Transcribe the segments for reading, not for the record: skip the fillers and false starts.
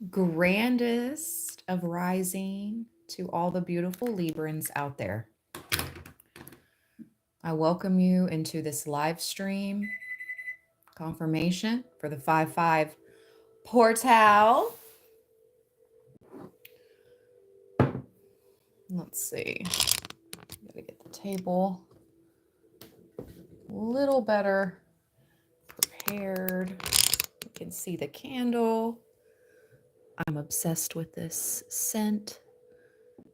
Grandest of rising to all the beautiful Librans out there. I welcome you into this live stream confirmation for the 5-5 portal. Let's see. Gotta get the table a little better prepared. You can see the candle. I'm obsessed with this scent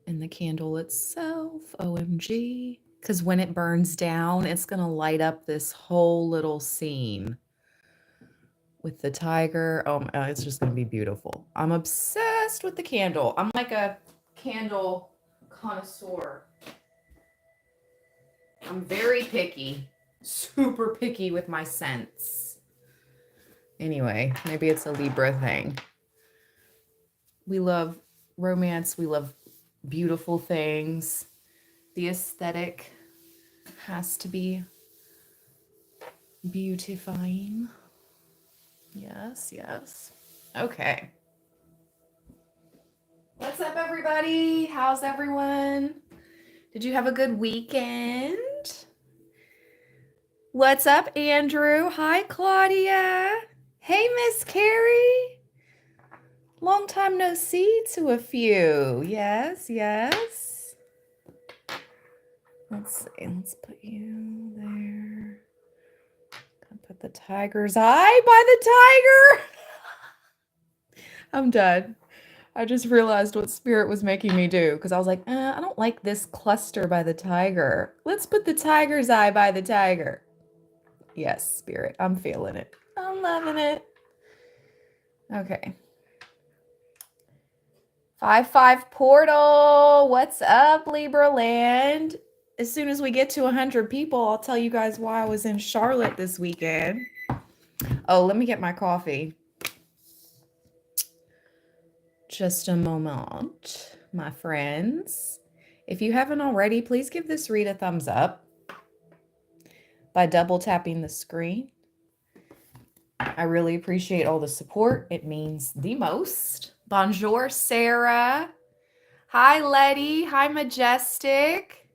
and the candle itself. OMG. Because when it burns down, it's going to light up this whole little scene with the tiger. Oh, it's just going to be beautiful. I'm obsessed with the candle. I'm like a candle connoisseur. I'm very picky, super picky with my scents. Anyway, maybe it's a Libra thing. We love romance. We love beautiful things. The aesthetic has to be beautifying. Yes, yes. Okay. What's up, everybody? How's everyone? Did you have a good weekend? What's up, Andrew? Hi, Claudia. Hey, Miss Carrie. Long time no see to a few. Yes, yes. Let's see. Let's put you there. Gonna put the tiger's eye by the tiger. I'm done. I just realized what Spirit was making me do because I was like, I don't like this cluster by the tiger. Let's put the tiger's eye by the tiger. Yes, Spirit. I'm feeling it. I'm loving it. Okay. 5-5 portal. What's up, Libra land? As soon as we get to 100 people, I'll tell you guys why I was in Charlotte this weekend. Oh, let me get my coffee. Just a moment, my friends. If you haven't already, please give this read a thumbs up by double tapping the screen. I really appreciate all the support. It means the most. Bonjour, Sarah. Hi, Letty. Hi, Majestic.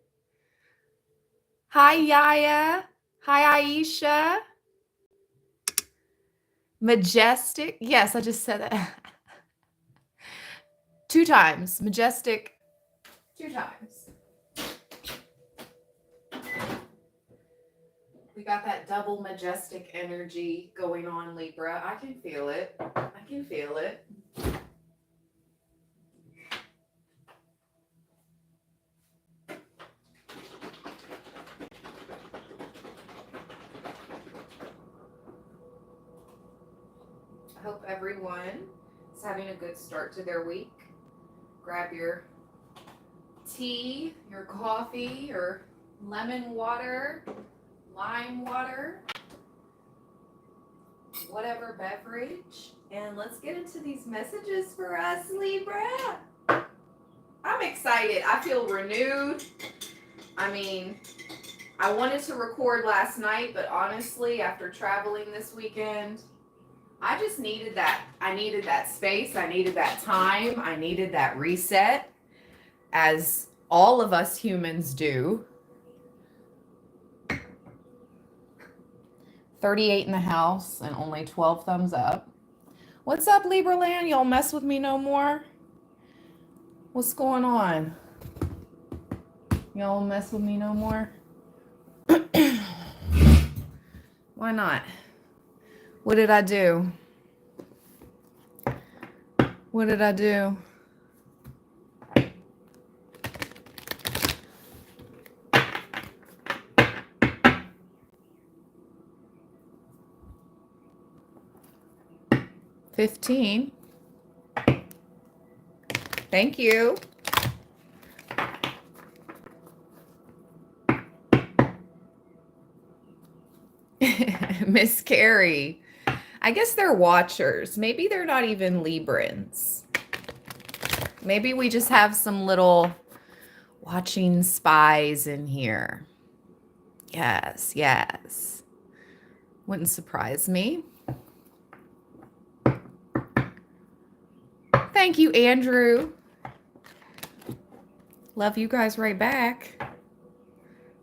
Hi, Yaya. Hi, Aisha. Majestic. Yes, I just said that. 2 times. Majestic. 2 times. We got that double majestic energy going on, Libra. I can feel it. I can feel it. I hope everyone is having a good start to their week. Grab your tea, your coffee, your lemon water, lime water, whatever beverage. And let's get into these messages for us, Libra. I'm excited. I feel renewed. I mean, I wanted to record last night, but honestly, after traveling this weekend, I just needed that. I needed that space. I needed that time. I needed that reset, as all of us humans do. 38 in the house and only 12 thumbs up. What's up, Libra land? Y'all mess with me no more? What's going on? Y'all mess with me no more? Why not? What did I do? What did I do? $15. Thank you. Miss Carrie. I guess they're watchers. Maybe they're not even Librans. Maybe we just have some little watching spies in here. Yes, yes. Wouldn't surprise me. Thank you, Andrew. Love you guys right back.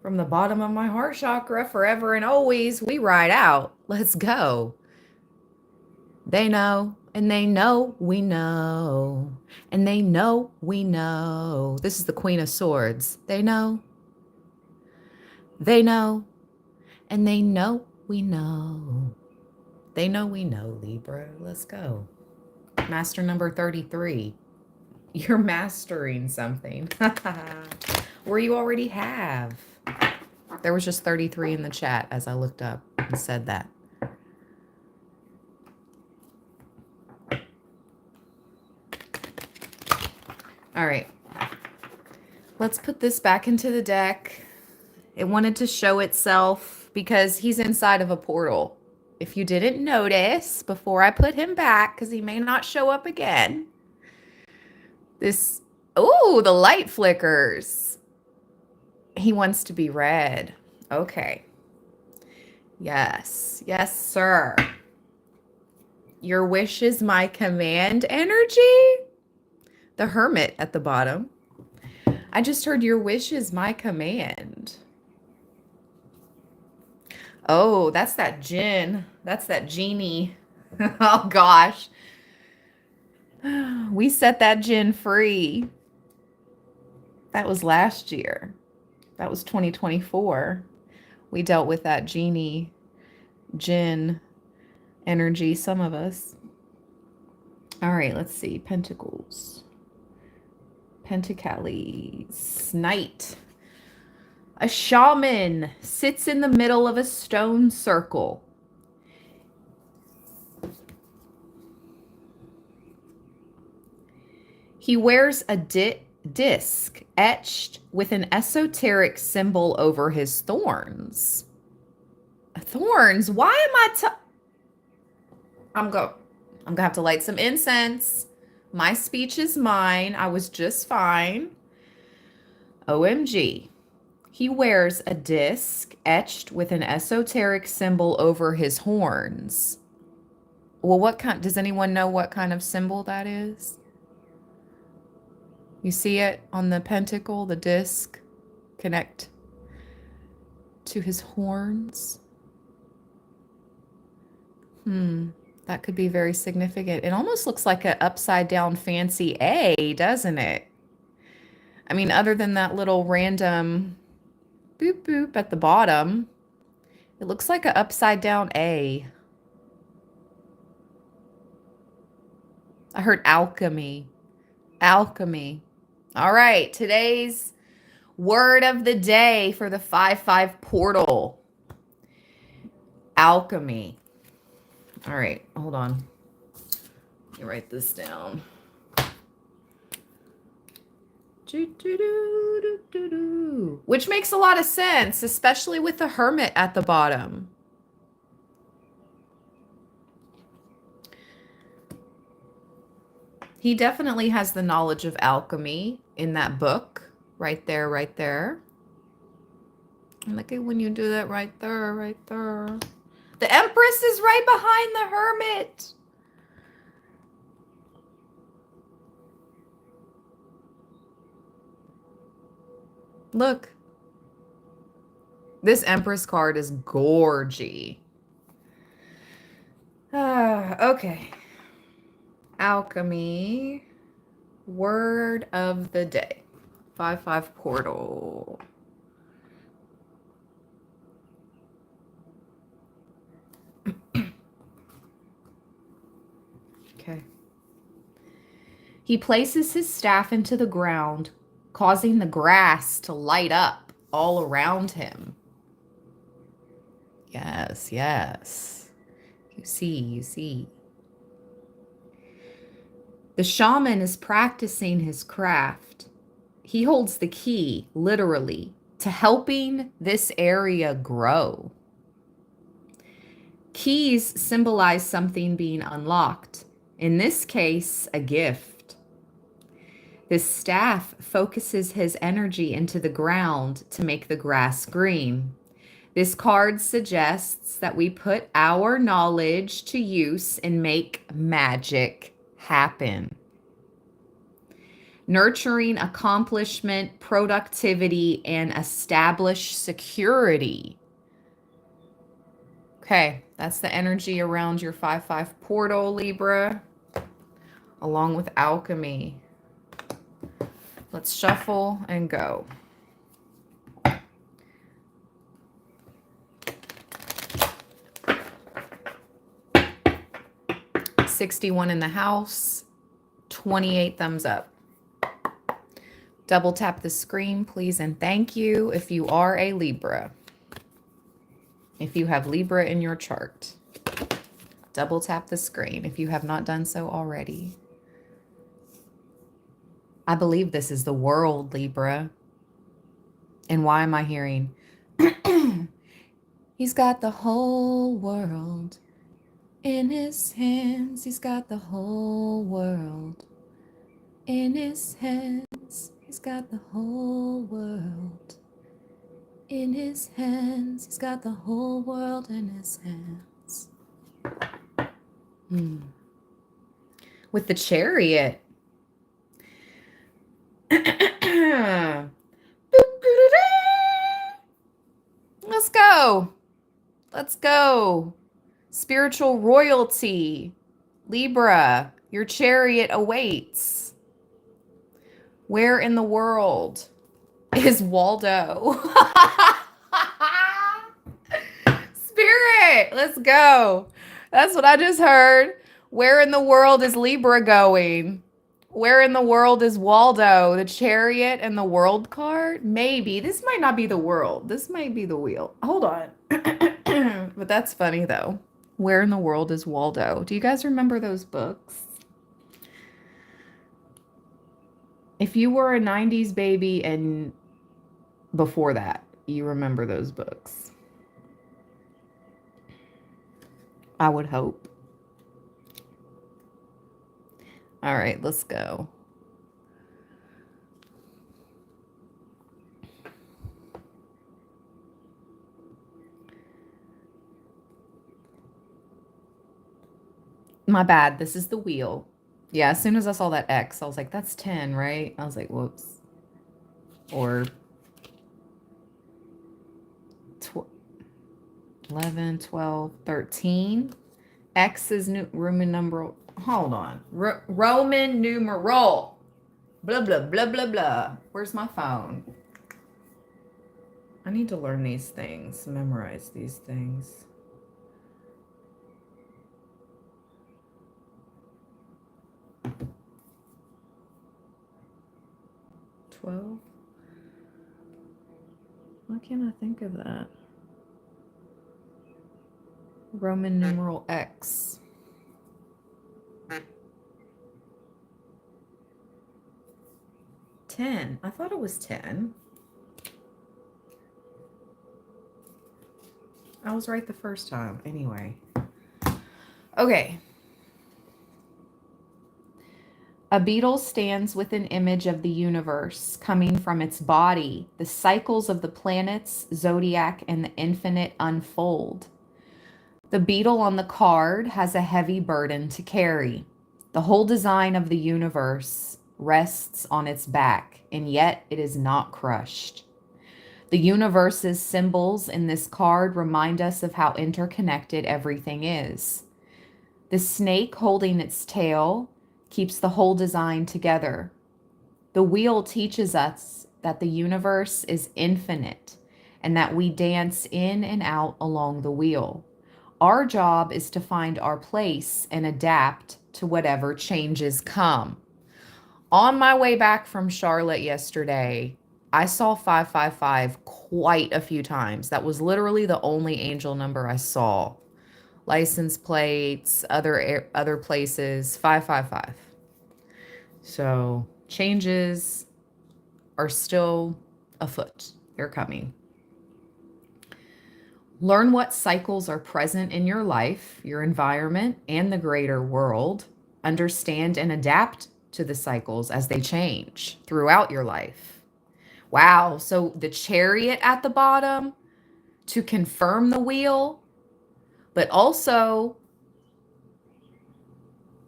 From the bottom of my heart chakra, forever and always, we ride out. Let's go. They know, and they know we know, and they know we know. This is the Queen of Swords. They know, and they know we know. They know we know, Libra. Let's go. Master number 33. You're mastering something. Or you already have. There was just 33 in the chat as I looked up and said that. All right. Let's put this back into the deck. It wanted to show itself because he's inside of a portal. If you didn't notice before I put him back, because he may not show up again. Oh, the light flickers. He wants to be read. Okay. Yes. Yes, sir. Your wish is my command energy. The Hermit at the bottom. I just heard your wish is my command. Oh, that's that djinn. That's that genie. Oh, gosh. We set that djinn free. That was last year. That was 2024. We dealt with that djinn energy, some of us. All right, let's see. Pentacles. Pentacles. Knight. A shaman sits in the middle of a stone circle. He wears a disc etched with an esoteric symbol over his thorns. Thorns? Why am I'm gonna have to light some incense. My speech is mine. I was just fine. OMG. He wears a disc etched with an esoteric symbol over his horns. Well, does anyone know what kind of symbol that is? You see it on the pentacle, the disc connect to his horns. That could be very significant. It almost looks like an upside down fancy A, doesn't it? I mean, other than that little random boop boop at the bottom, it looks like an upside down A. I heard alchemy. Alchemy. All right, today's word of the day for the 5/5 portal. Alchemy. All right, hold on. Let me write this down. Which makes a lot of sense, especially with the Hermit at the bottom. He definitely has the knowledge of alchemy in that book. Right there, right there. And look at when you do that right there, right there. The Empress is right behind the Hermit. Look. This Empress card is gorgy. Okay. Alchemy. Word of the day. 5/5 portal. Okay. He places his staff into the ground, causing the grass to light up all around him. Yes, yes. You see. The shaman is practicing his craft. He holds the key, literally, to helping this area grow. Keys symbolize something being unlocked. In this case, a gift. This staff focuses his energy into the ground to make the grass green. This card suggests that we put our knowledge to use and make magic happen. nurturing accomplishment, productivity, and established security. Okay, that's the energy around your 5-5 portal, Libra, along with alchemy. Let's shuffle and go. $61 in the house, 28 thumbs up. Double tap the screen, please, and thank you if you are a Libra. If you have Libra in your chart, double tap the screen if you have not done so already. I believe this is the world, Libra. And why am I hearing? He's got the whole world in his hands. He's got the whole world in his hands. He's got the whole world in his hands. He's got the whole world in his hands. With the Chariot. Let's go. Let's go. Spiritual royalty. Libra, your chariot awaits. Where in the world is Waldo? Spirit, let's go. That's what I just heard. Where in the world is Libra going? Where in the world is Waldo? The Chariot and the World card? Maybe. This might not be the world. This might be the wheel. Hold on. But that's funny, though. Where in the world is Waldo? Do you guys remember those books? If you were a 90s baby and before that, you remember those books. I would hope. All right, let's go. My bad. This is the wheel. Yeah, as soon as I saw that X, I was like, that's 10, right? I was like, whoops. Or 11, 12, 13. X is Roman numeral. Hold on. Roman numeral. Blah, blah, blah, blah, blah. Where's my phone? I need to learn these things, memorize these things. $12. Why can't I think of that? Roman numeral X. $10. I thought it was 10. I was right the first time. Anyway. Okay. A beetle stands with an image of the universe coming from its body. The cycles of the planets, zodiac, and the infinite unfold. The beetle on the card has a heavy burden to carry. The whole design of the universe rests on its back, and yet it is not crushed. The universe's symbols in this card remind us of how interconnected everything is. The snake holding its tail keeps the whole design together. The wheel teaches us that the universe is infinite and that we dance in and out along the wheel. Our job is to find our place and adapt to whatever changes come. On my way back from Charlotte yesterday, I saw 555 quite a few times. That was literally the only angel number I saw. License plates, other places, 555. So changes are still afoot. They're coming. Learn what cycles are present in your life, your environment, and the greater world. Understand and adapt to the cycles as they change throughout your life. Wow, so the Chariot at the bottom to confirm the wheel, but also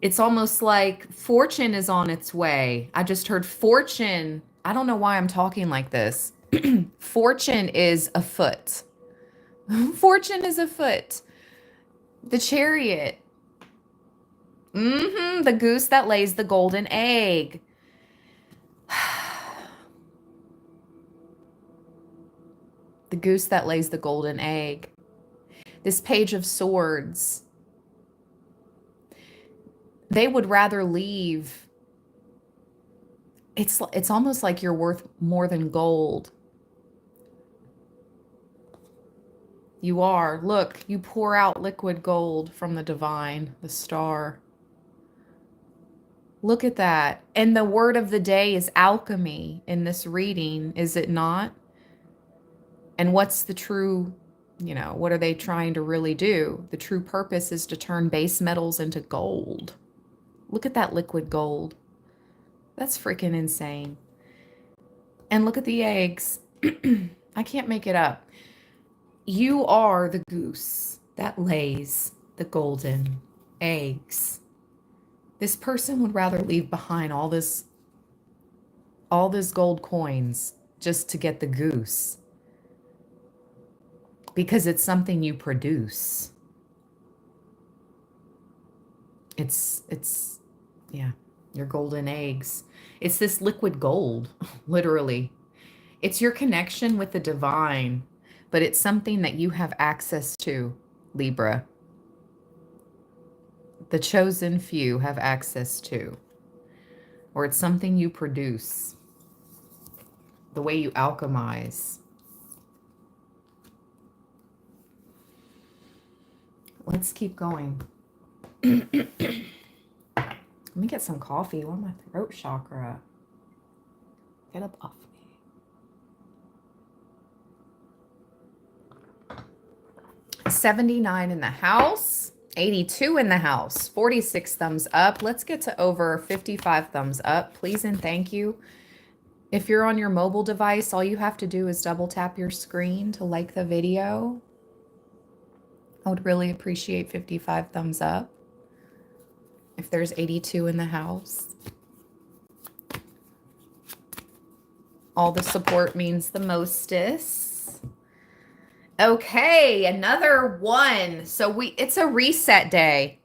It's almost like fortune is on its way. I just heard fortune. I don't know why I'm talking like this. Fortune is afoot. Fortune is afoot. The chariot. The goose that lays the golden egg. The goose that lays the golden egg. This page of swords. They would rather leave. It's almost like you're worth more than gold. You are. Look, you pour out liquid gold from the divine, the star. Look at that. And the word of the day is alchemy in this reading, is it not? And what's the true, what are they trying to really do? The true purpose is to turn base metals into gold. Look at that liquid gold. That's freaking insane. And look at the eggs. I can't make it up. You are the goose that lays the golden eggs. This person would rather leave behind all this gold coins just to get the goose. Because it's something you produce. It's yeah, your golden eggs. It's this liquid gold, literally. It's your connection with the divine, but it's something that you have access to, Libra. The chosen few have access to. Or it's something you produce. The way you alchemize. Let's keep going. Let me get some coffee. Where's my throat chakra? Get up off me. 79 in the house. 82 in the house. 46 thumbs up. Let's get to over 55 thumbs up. Please and thank you. If you're on your mobile device, all you have to do is double tap your screen to like the video. I would really appreciate 55 thumbs up. If there's 82 in the house. All the support means the mostest. Okay, another one. So it's a reset day.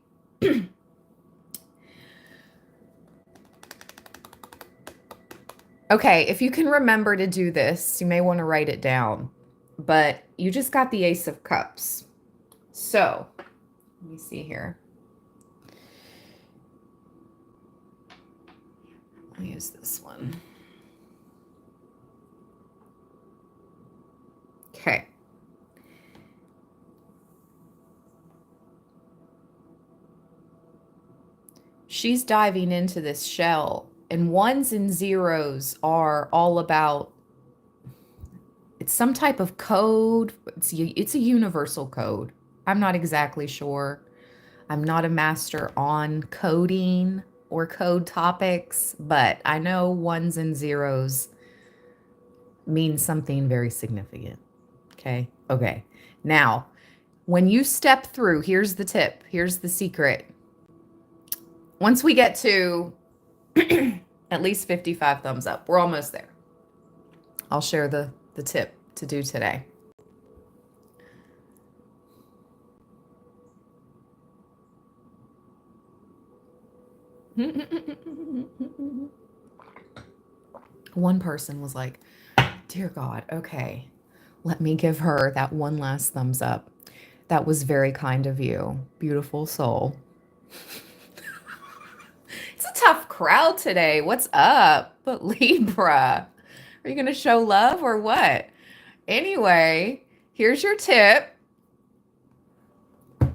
Okay, if you can remember to do this, you may want to write it down. But you just got the Ace of Cups. So, let me see here. I'll use this one. Okay. She's diving into this shell, and ones and zeros are all about, it's some type of code. It's a universal code. I'm not exactly sure. I'm not a master on coding or code topics, but I know ones and zeros mean something very significant. Okay. Okay. Now, when you step through, here's the tip. Here's the secret. Once we get to at least 55 thumbs up, we're almost there. I'll share the tip to do today. One person was like, dear God, okay, let me give her that one last thumbs up. That was very kind of you. Beautiful soul. It's a tough crowd today. What's up? But Libra, are you going to show love or what? Anyway, here's your tip.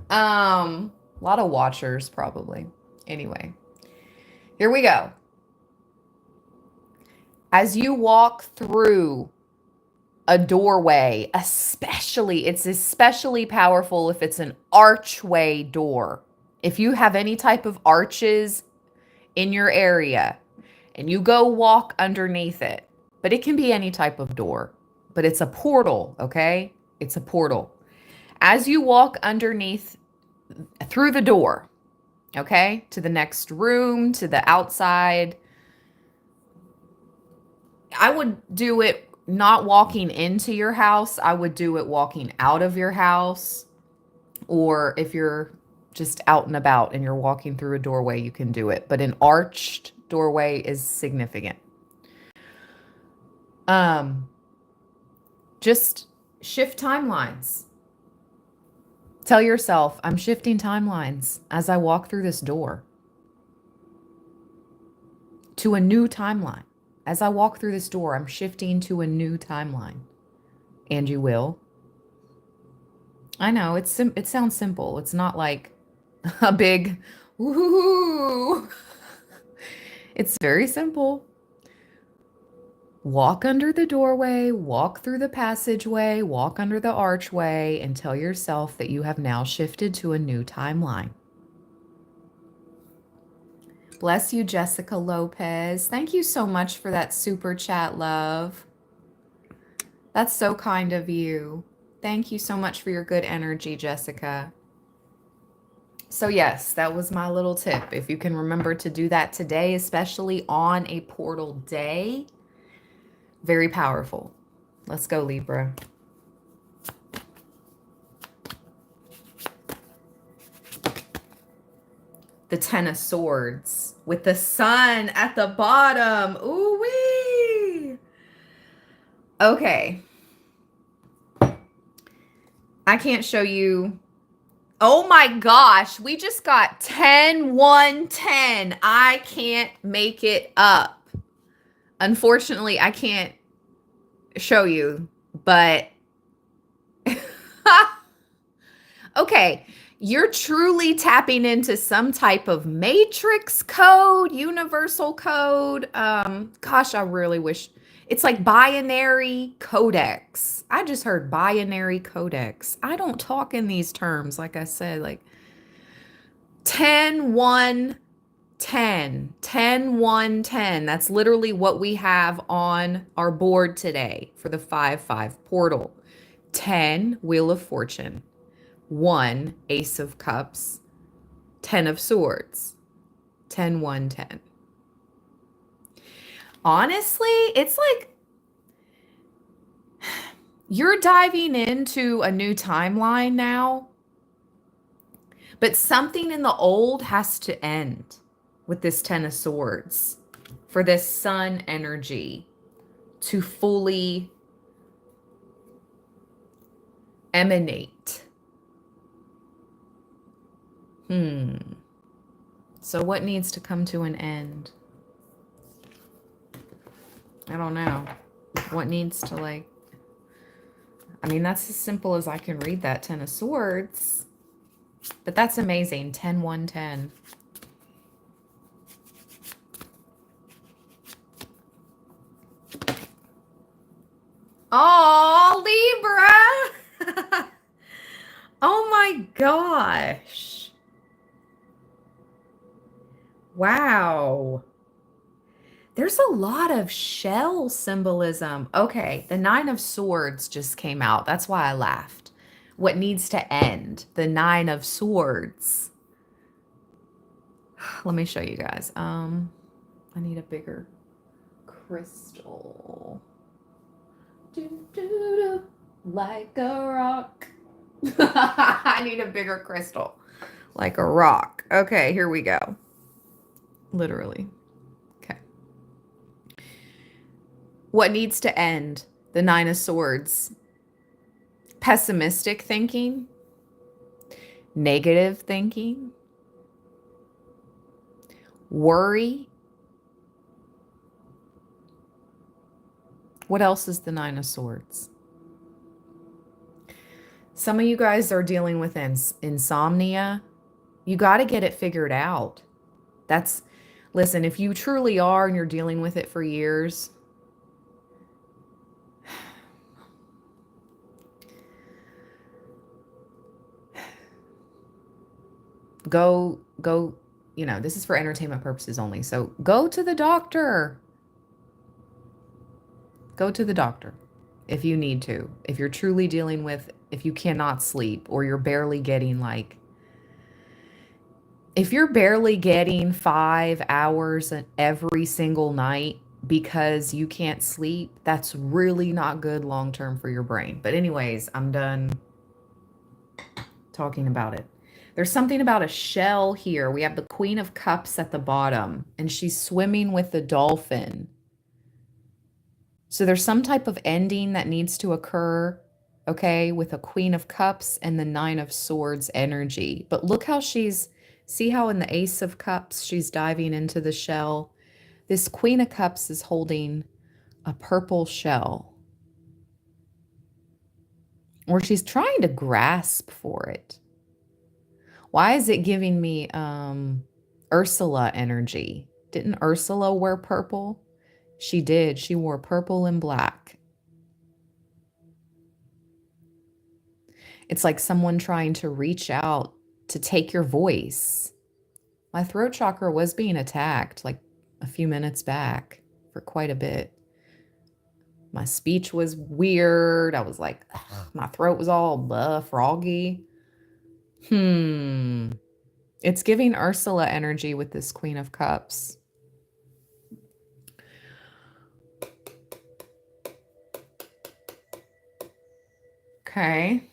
A lot of watchers probably. Anyway, here we go. As you walk through a doorway, it's especially powerful if it's an archway door. If you have any type of arches in your area and you go walk underneath it, but it can be any type of door, but it's a portal, okay? It's a portal. As you walk underneath through the door, okay? To the next room, to the outside. I would do it not walking into your house. I would do it walking out of your house. Or if you're just out and about and you're walking through a doorway, you can do it. But an arched doorway is significant. Just shift timelines. Tell yourself, I'm shifting timelines as I walk through this door to a new timeline. As I walk through this door, I'm shifting to a new timeline. And you will. I know, it sounds simple. It's not like a big woohoo. It's very simple. Walk under the doorway, walk through the passageway, walk under the archway, and tell yourself that you have now shifted to a new timeline. Bless you, Jessica Lopez. Thank you so much for that super chat, love. That's so kind of you. Thank you so much for your good energy, Jessica. So yes, that was my little tip. If you can remember to do that today, especially on a portal day, very powerful. Let's go, Libra. The Ten of Swords with the sun at the bottom. Ooh-wee. Okay. I can't show you. Oh my gosh, we just got 10, 1, 10. I can't make it up. Unfortunately, I can't show you, but okay, you're truly tapping into some type of matrix code, universal code. Gosh, I really wish. It's like binary codex. I just heard binary codex. I don't talk in these terms, like I said, like 10, 1, 10. 10, 1, 10. That's literally what we have on our board today for the 5-5 portal. 10, Wheel of Fortune. 1, Ace of Cups. 10 of Swords. 10, 1, 10. Honestly, it's like you're diving into a new timeline now, but something in the old has to end with this 10 of Swords for this sun energy to fully emanate. So what needs to come to an end? I don't know. What needs to I mean, that's as simple as I can read that 10 of Swords. But that's amazing. 10, 1, 10. Oh, Libra! Oh my gosh. Wow. There's a lot of shell symbolism. Okay, the 9 of Swords just came out. That's why I laughed. What needs to end? The 9 of Swords. Let me show you guys. I need a bigger crystal. Like a rock. I need a bigger crystal. Like a rock. Okay, here we go. Literally. Okay. What needs to end? The 9 of Swords. Pessimistic thinking. Negative thinking. Worry. What else is the 9 of Swords? Some of you guys are dealing with insomnia. You got to get it figured out. Listen, if you truly are and you're dealing with it for years, go, this is for entertainment purposes only. So go to the doctor. Go to the doctor if you need to. If you're truly dealing with, if you cannot sleep or you're barely getting if you're barely getting 5 hours every single night because you can't sleep, that's really not good long term for your brain. But, anyways, I'm done talking about it. There's something about a shell here. We have the Queen of Cups at the bottom, and she's swimming with the dolphin. So there's some type of ending that needs to occur, okay, with a Queen of Cups and the Nine of Swords energy. But look how see how in the Ace of Cups, she's diving into the shell. This Queen of Cups is holding a purple shell, or she's trying to grasp for it. Why is it giving me Ursula energy? Didn't Ursula wear purple? She did. She wore purple and black. It's like someone trying to reach out to take your voice. My throat chakra was being attacked like a few minutes back for quite a bit. My speech was weird. I was like, my throat was all froggy. It's giving Ursula energy with this Queen of Cups. Okay.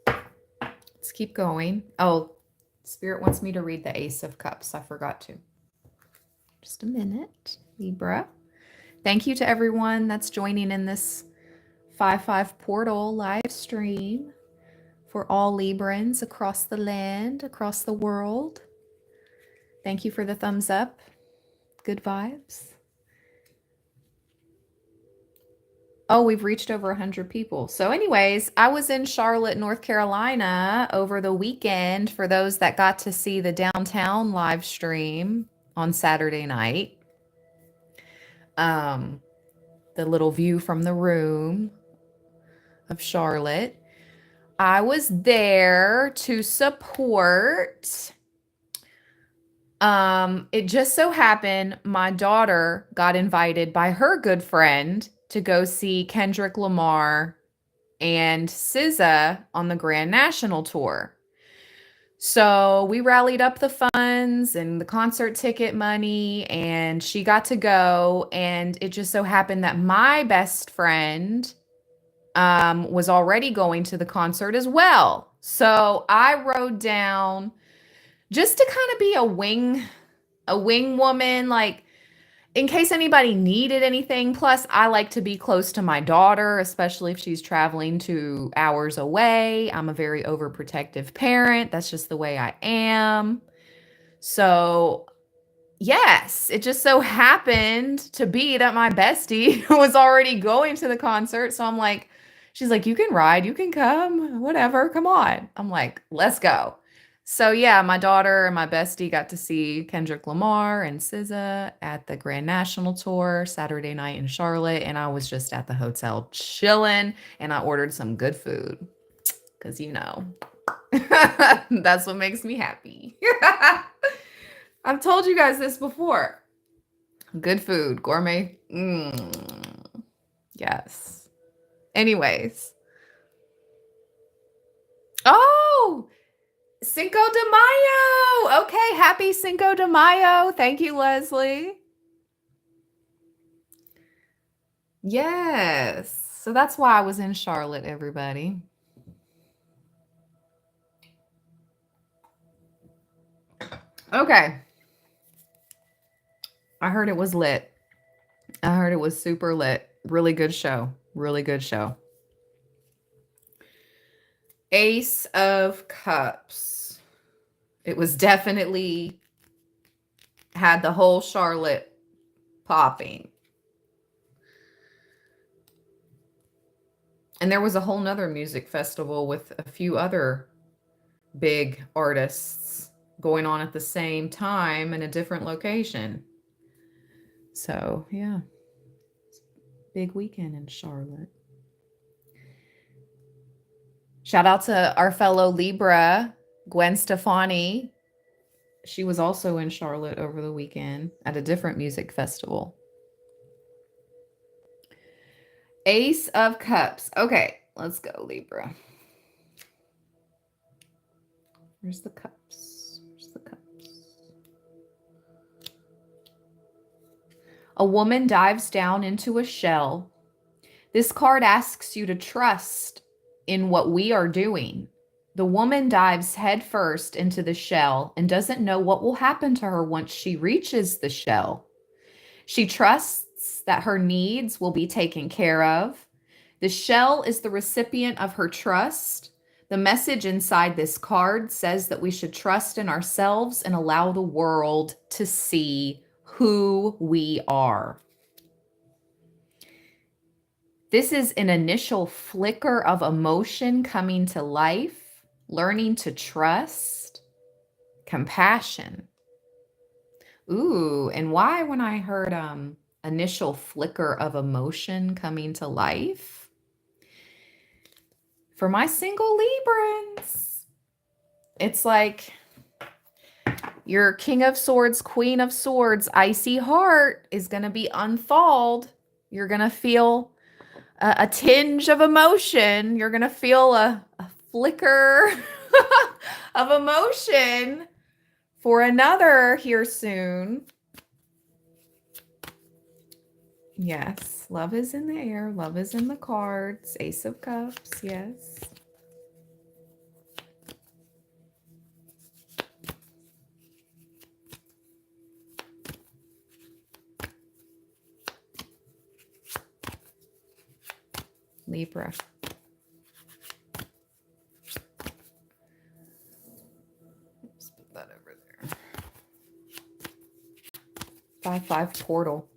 Let's keep going. Oh, Spirit wants me to read the Ace of Cups. I forgot to. Just a minute, Libra. Thank you to everyone that's joining in this 5/5 portal live stream for all Librans across the land, across the world. Thank you for the thumbs up. Good vibes. Oh, we've reached over 100 people. So anyways, I was in Charlotte, North Carolina over the weekend for those that got to see the downtown live stream on Saturday night. The little view from the room of Charlotte. I was there to support. It just so happened my daughter got invited by her good friend to go see Kendrick Lamar and SZA on the Grand National Tour. So we rallied up the funds and the concert ticket money, and she got to go. And it just so happened that my best friend was already going to the concert as well. So I rode down just to kind of be a wing woman, like in case anybody needed anything. Plus, I like to be close to my daughter, especially if she's traveling 2 hours away. I'm a very overprotective parent. That's just the way I am. So, yes, it just so happened to be that my bestie was already going to the concert. So I'm like, she's like, you can ride, you can come, whatever, come on. I'm like, let's go. So yeah, my daughter and my bestie got to see Kendrick Lamar and SZA at the Grand National Tour Saturday night in Charlotte. And I was just at the hotel chilling, and I ordered some good food because, that's what makes me happy. I've told you guys this before. Good food, gourmet. Yes. Anyways. Oh, Cinco de Mayo. Okay, happy Cinco de Mayo. Thank you, Leslie. Yes. So that's why I was in Charlotte, everybody. Okay. I heard it was lit. I heard it was super lit. Really good show. Really good show. Ace of Cups. It was definitely had the whole Charlotte popping. And there was a whole nother music festival with a few other big artists going on at the same time in a different location. So, yeah. Big weekend in Charlotte. Shout out to our fellow Libra, Gwen Stefani. She was also in Charlotte over the weekend at a different music festival. Ace of Cups. Okay, let's go, Libra. Where's the cups? Where's the cups? A woman dives down into a shell. This card asks you to trust in what we are doing. The woman dives headfirst into the shell and doesn't know what will happen to her once she reaches the shell. She trusts that her needs will be taken care of. The shell is the recipient of her trust. The message inside this card says that we should trust in ourselves and allow the world to see who we are. This is an initial flicker of emotion coming to life, learning to trust, compassion. Ooh, and why when I heard initial flicker of emotion coming to life? For my single Librans, it's like your King of Swords, Queen of Swords, icy heart is going to be unthawed. You're going to feel a tinge of emotion. You're going to feel a flicker of emotion for another here soon. Yes, love is in the air. Love is in the cards. Ace of Cups, yes. Libra. Let's put that over there. 5-5 portal.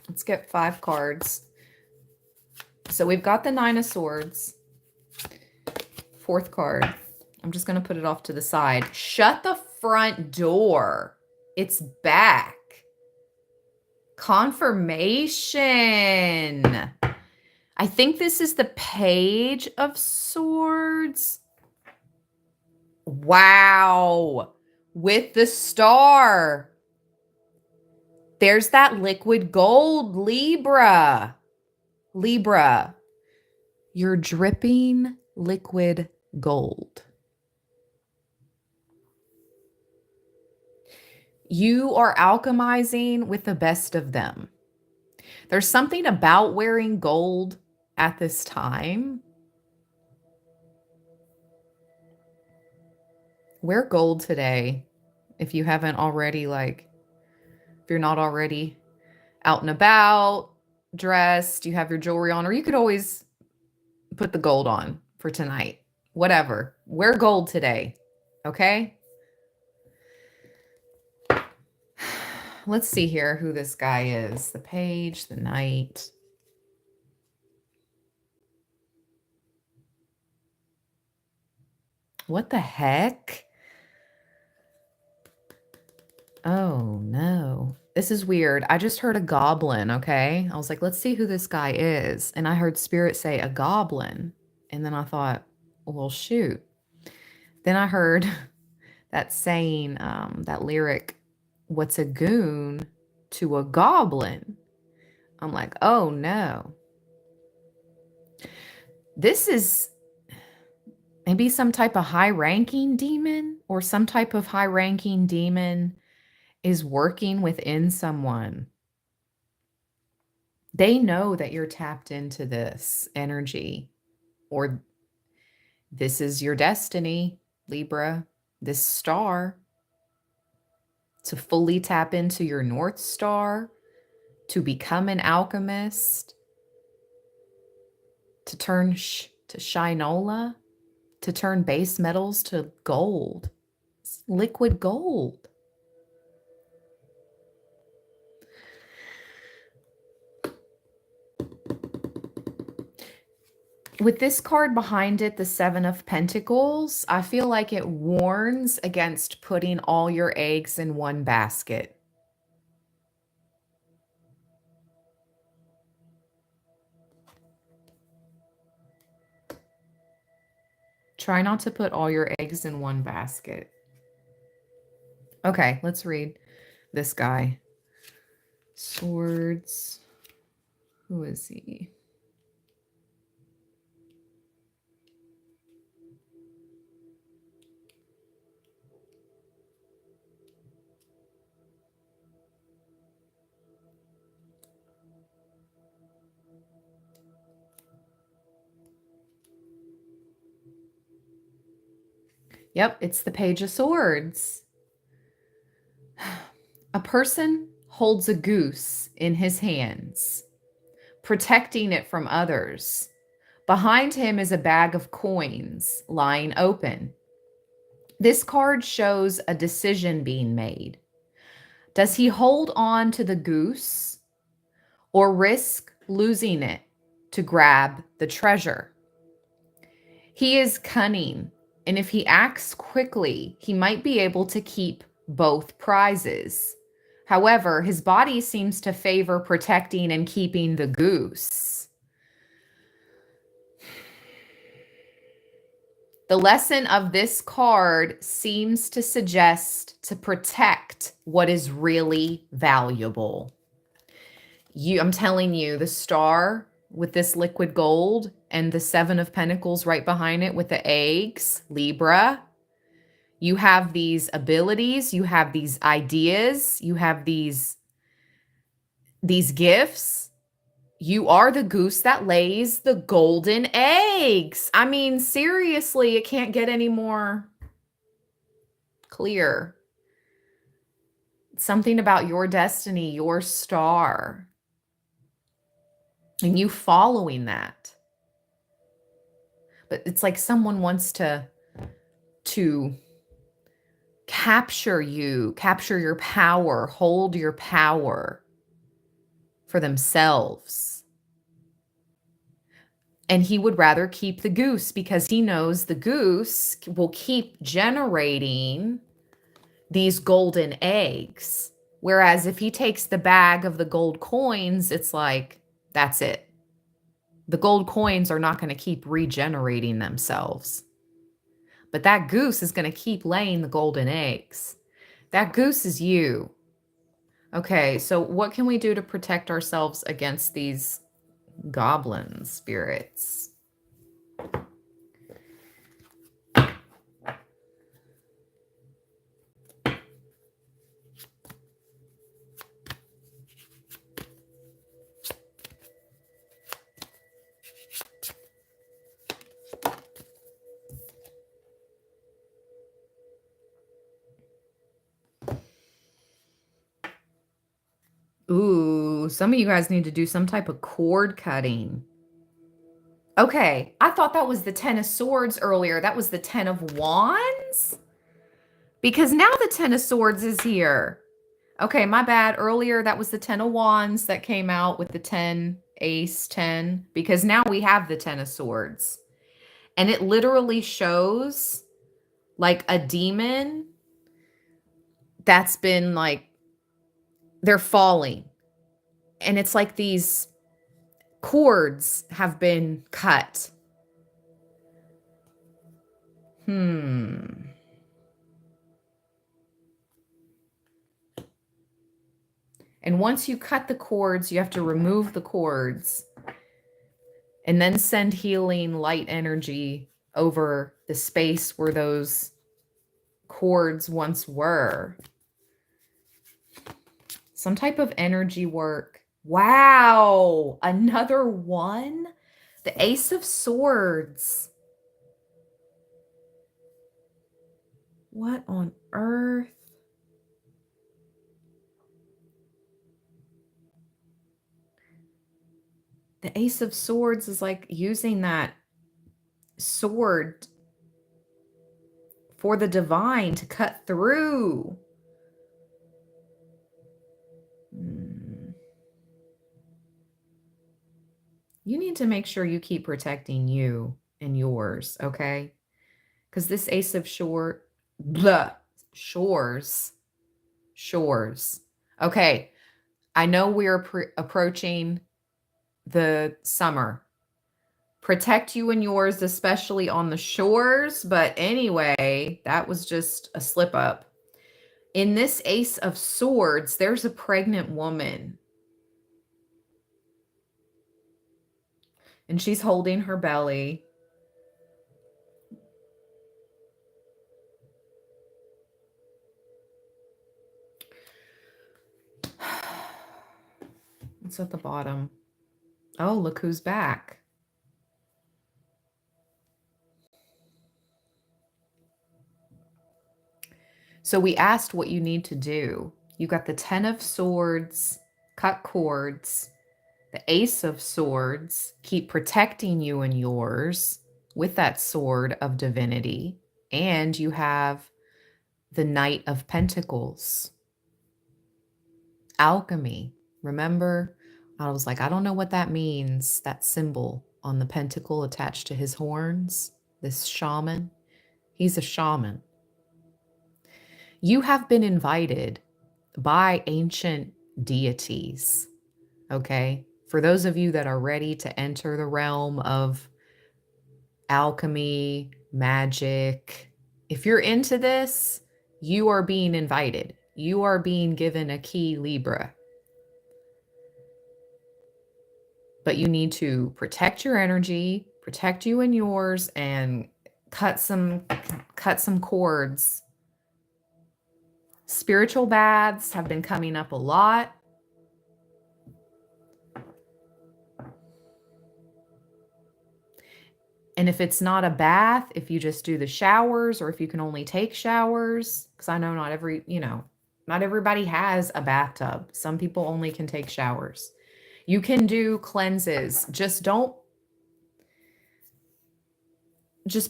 Let's get 5 cards. So we've got the 9 of Swords. 4th card. I'm just going to put it off to the side. Shut the front door. It's back. Confirmation. I think this is the Page of Swords. Wow. With the star. There's that liquid gold, Libra. Libra. You're dripping liquid gold. You are alchemizing with the best of them. There's something about wearing gold at this time. Wear gold today if you haven't already, if you're not already out and about, dressed, you have your jewelry on, or you could always put the gold on for tonight. Whatever. Wear gold today. Okay? Let's see here who this guy is. The Page, the Knight. What the heck? Oh, no. This is weird. I just heard a goblin, okay? I was like, let's see who this guy is. And I heard Spirit say a goblin. And then I thought, well, shoot. Then I heard that saying, that lyric, what's a goon to a goblin? I'm like, oh, no. This is maybe some type of high-ranking demon, or some type of high-ranking demon is working within someone. They know that you're tapped into this energy, or this is your destiny, Libra, this star, to fully tap into your North Star, to become an alchemist, to turn to shinola, to turn base metals to gold, liquid gold. With this card behind it, the 7 of Pentacles, I feel like it warns against putting all your eggs in one basket. Try not to put all your eggs in one basket. Okay, let's read this guy. Swords. Who is he? Yep, it's the Page of Swords. A person holds a goose in his hands, protecting it from others. Behind him is a bag of coins lying open. This card shows a decision being made. Does he hold on to the goose or risk losing it to grab the treasure? He is cunning, and if he acts quickly, he might be able to keep both prizes. However, his body seems to favor protecting and keeping the goose. The lesson of this card seems to suggest to protect what is really valuable. I'm telling you, the star with this liquid gold and the 7 of Pentacles right behind it with the eggs, Libra, you have these abilities, you have these ideas, you have these gifts. You are the goose that lays the golden eggs. I mean, seriously, it can't get any more clear. Something about your destiny, your star, and you following that. But it's like someone wants to capture you, capture your power, hold your power for themselves. And he would rather keep the goose because he knows the goose will keep generating these golden eggs. Whereas if he takes the bag of the gold coins, it's like, that's it. The gold coins are not going to keep regenerating themselves. But that goose is going to keep laying the golden eggs. That goose is you. Okay, so what can we do to protect ourselves against these goblin spirits? Ooh, some of you guys need to do some type of cord cutting. Okay, I thought that was the 10 of Swords earlier. That was the 10 of Wands? Because now the 10 of Swords is here. Okay, my bad. Earlier, that was the 10 of Wands that came out with the 10, Ace, 10. Because now we have the 10 of Swords. And it literally shows like a demon that's been like, they're falling. And it's like these cords have been cut. And once you cut the cords, you have to remove the cords and then send healing light energy over the space where those cords once were. Some type of energy work. Wow, another one? The Ace of Swords. What on earth? The Ace of Swords is like using that sword for the divine to cut through. You need to make sure you keep protecting you and yours, okay? Because this Ace of shores. Okay, I know we're approaching the summer. Protect you and yours, especially on the shores. But anyway, that was just a slip up. In this Ace of Swords, there's a pregnant woman. And she's holding her belly. It's at the bottom. Oh, look who's back. So we asked what you need to do. You got the 10 of Swords, cut cords, the Ace of Swords, keep protecting you and yours with that sword of divinity. And you have the Knight of Pentacles, Alchemy. Remember, I was like, I don't know what that means, that symbol on the pentacle attached to his horns, this shaman. He's a shaman. You have been invited by ancient deities, okay? For those of you that are ready to enter the realm of alchemy, magic, if you're into this, you are being invited. You are being given a key, Libra. But you need to protect your energy, protect you and yours, and cut some cords. Spiritual baths have been coming up a lot. And if it's not a bath, if you just do the showers, or if you can only take showers, because I know not everybody has a bathtub. Some people only can take showers. You can do cleanses. Just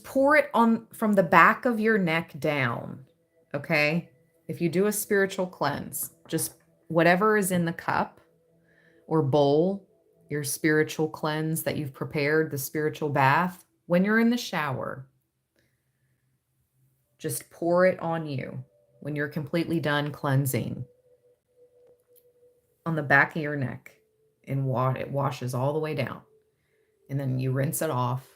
pour it on from the back of your neck down. Okay? If you do a spiritual cleanse, just whatever is in the cup or bowl, your spiritual cleanse that you've prepared, the spiritual bath, when you're in the shower, just pour it on you when you're completely done cleansing on the back of your neck, and it washes all the way down. And then you rinse it off.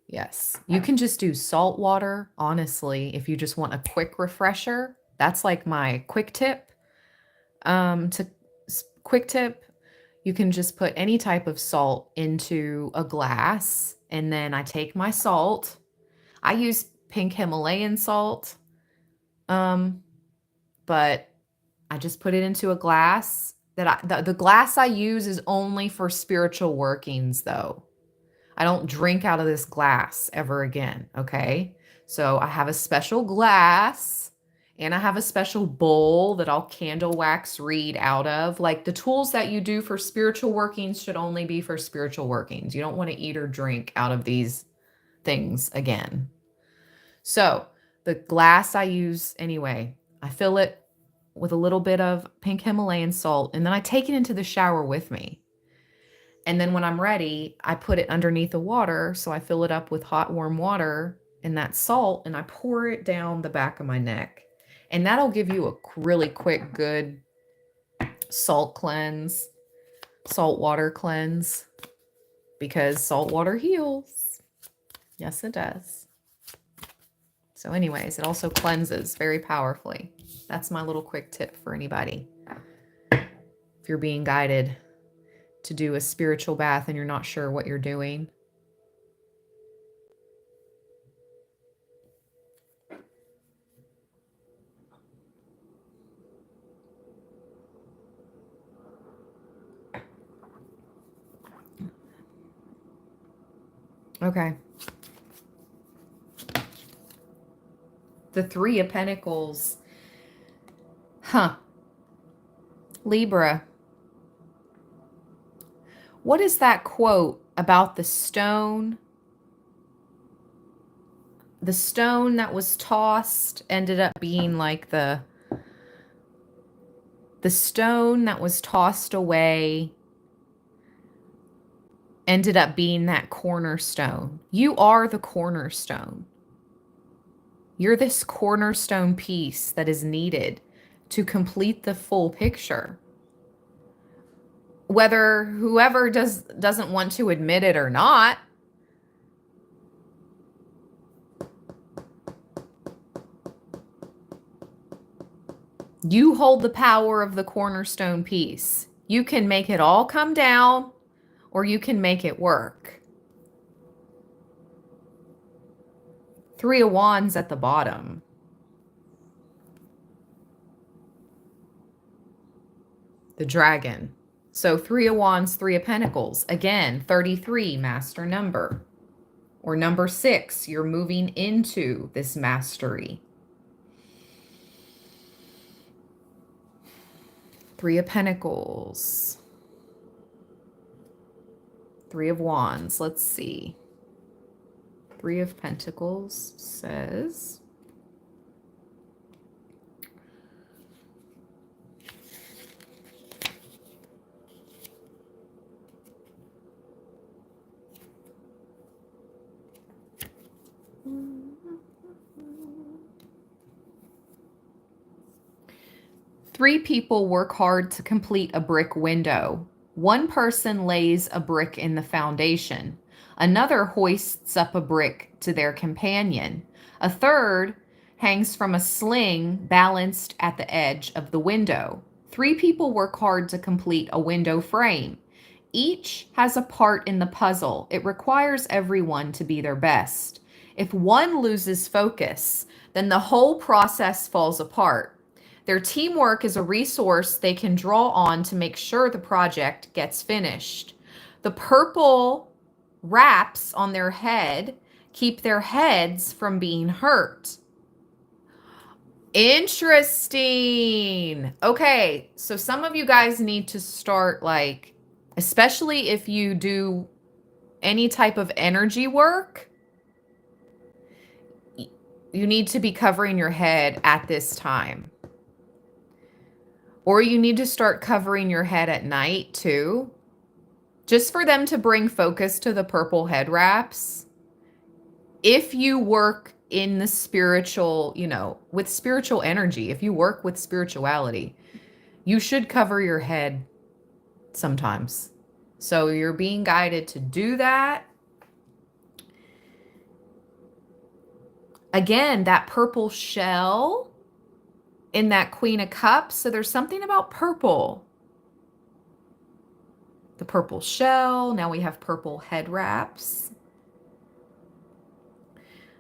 Yes. You can just do salt water, honestly, if you just want a quick refresher. That's like my quick tip. Quick tip, you can just put any type of salt into a glass, and then I take my salt. I use pink Himalayan salt, but I just put it into a glass. The glass I use is only for spiritual workings, though. I don't drink out of this glass ever again, okay? So I have a special glass, and I have a special bowl that I'll candle wax read out of. Like, the tools that you do for spiritual workings should only be for spiritual workings. You don't want to eat or drink out of these things again. So the glass I use anyway, I fill it with a little bit of pink Himalayan salt, and then I take it into the shower with me. And then when I'm ready, I put it underneath the water. So I fill it up with hot, warm water and that salt, and I pour it down the back of my neck. And that'll give you a really quick, good salt water cleanse, because salt water heals. Yes, it does. So anyways, it also cleanses very powerfully. That's my little quick tip for anybody. If you're being guided to do a spiritual bath and you're not sure what you're doing. Okay. The Three of Pentacles. Libra. What is that quote about the stone? The stone that was tossed ended up being like the stone that was tossed away ended up being that cornerstone. You are the cornerstone. You're this cornerstone piece that is needed to complete the full picture. Whether whoever doesn't want to admit it or not. You hold the power of the cornerstone piece. You can make it all come down, or you can make it work. Three of Wands at the bottom. The dragon. So Three of Wands, Three of Pentacles. Again, 33, master number. Or number 6, you're moving into this mastery. Three of Pentacles. Three of Wands. Let's see. Three of Pentacles says... Three people work hard to complete a brick window. One person lays a brick in the foundation. Another hoists up a brick to their companion. A third hangs from a sling balanced at the edge of the window. Three people work hard to complete a window frame. Each has a part in the puzzle. It requires everyone to be their best. If one loses focus, then the whole process falls apart. Their teamwork is a resource they can draw on to make sure the project gets finished. The purple wraps on their head keep their heads from being hurt. Interesting. Okay, so some of you guys need to start, like, especially if you do any type of energy work, you need to be covering your head at this time. Or you need to start covering your head at night too, just for them to bring focus to the purple head wraps. If you work in the spiritual, you know, with spiritual energy, if you work with spirituality, you should cover your head sometimes. So you're being guided to do that. Again, that purple shell in that Queen of Cups. So there's something about purple. The purple shell. Now we have purple head wraps.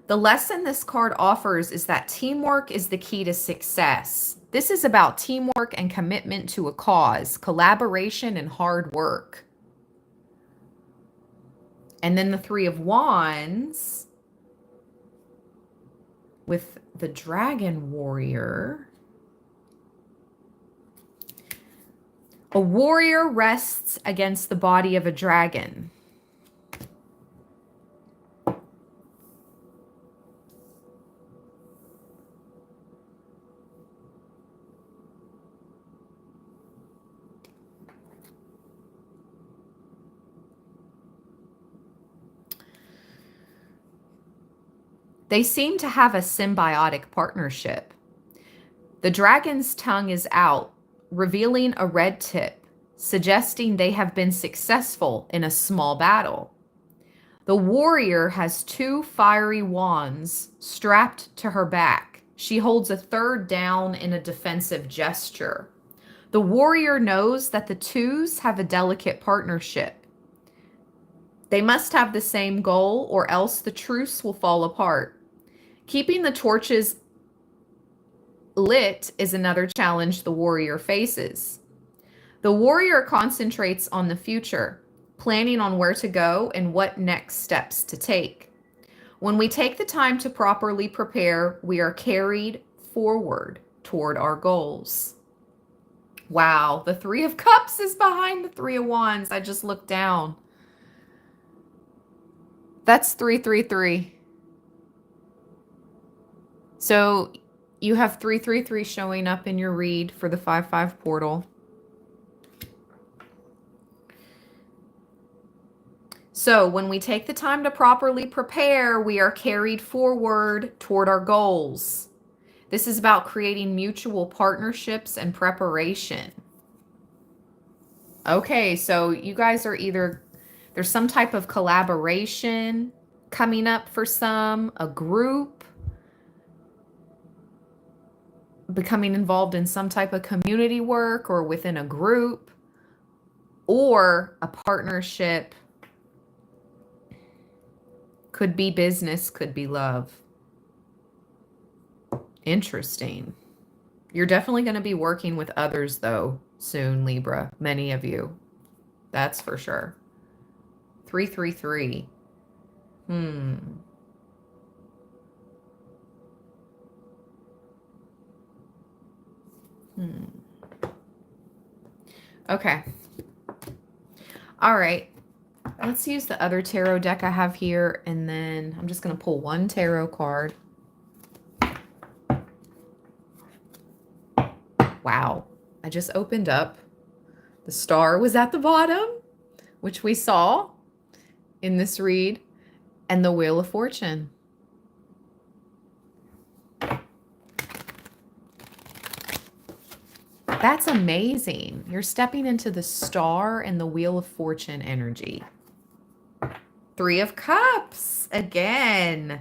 The lesson this card offers is that teamwork is the key to success. This is about teamwork and commitment to a cause, collaboration and hard work. And then the Three of Wands with the Dragon Warrior. A warrior rests against the body of a dragon. They seem to have a symbiotic partnership. The dragon's tongue is out, revealing a red tip, suggesting they have been successful in a small battle. The warrior has two fiery wands strapped to her back. She holds a third down in a defensive gesture. The warrior knows that the twos have a delicate partnership. They must have the same goal, or else the truce will fall apart. Keeping the torches lit is another challenge the warrior faces. The warrior concentrates on the future, planning on where to go and what next steps to take. When we take the time to properly prepare, we are carried forward toward our goals. Wow, the Three of Cups is behind the Three of Wands. I just looked down. That's 333. So you have 333 showing up in your read for the 5-5 portal. So when we take the time to properly prepare, we are carried forward toward our goals. This is about creating mutual partnerships and preparation. Okay, so you guys are either, there's some type of collaboration coming up for some, a group, becoming involved in some type of community work or within a group, or a partnership. Could be business, could be love. Interesting. You're definitely going to be working with others, though, soon, Libra. Many of you. That's for sure. 333. Okay. All right. Let's use the other tarot deck I have here, and then I'm just going to pull one tarot card. Wow. I just opened up. The star was at the bottom, which we saw in this read, and the Wheel of Fortune. That's amazing. You're stepping into the star and the Wheel of Fortune energy. Three of Cups again.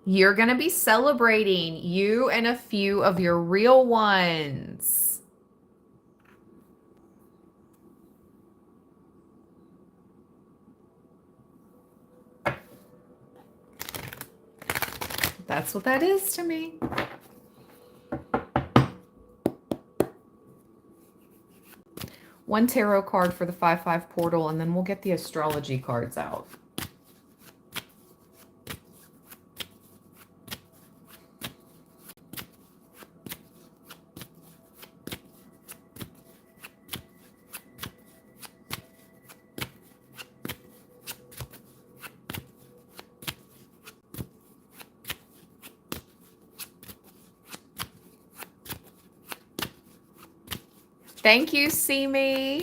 You're going to be celebrating you and a few of your real ones. That's what that is to me. One tarot card for the 5-5 portal, and then we'll get the astrology cards out. Thank you, Simi.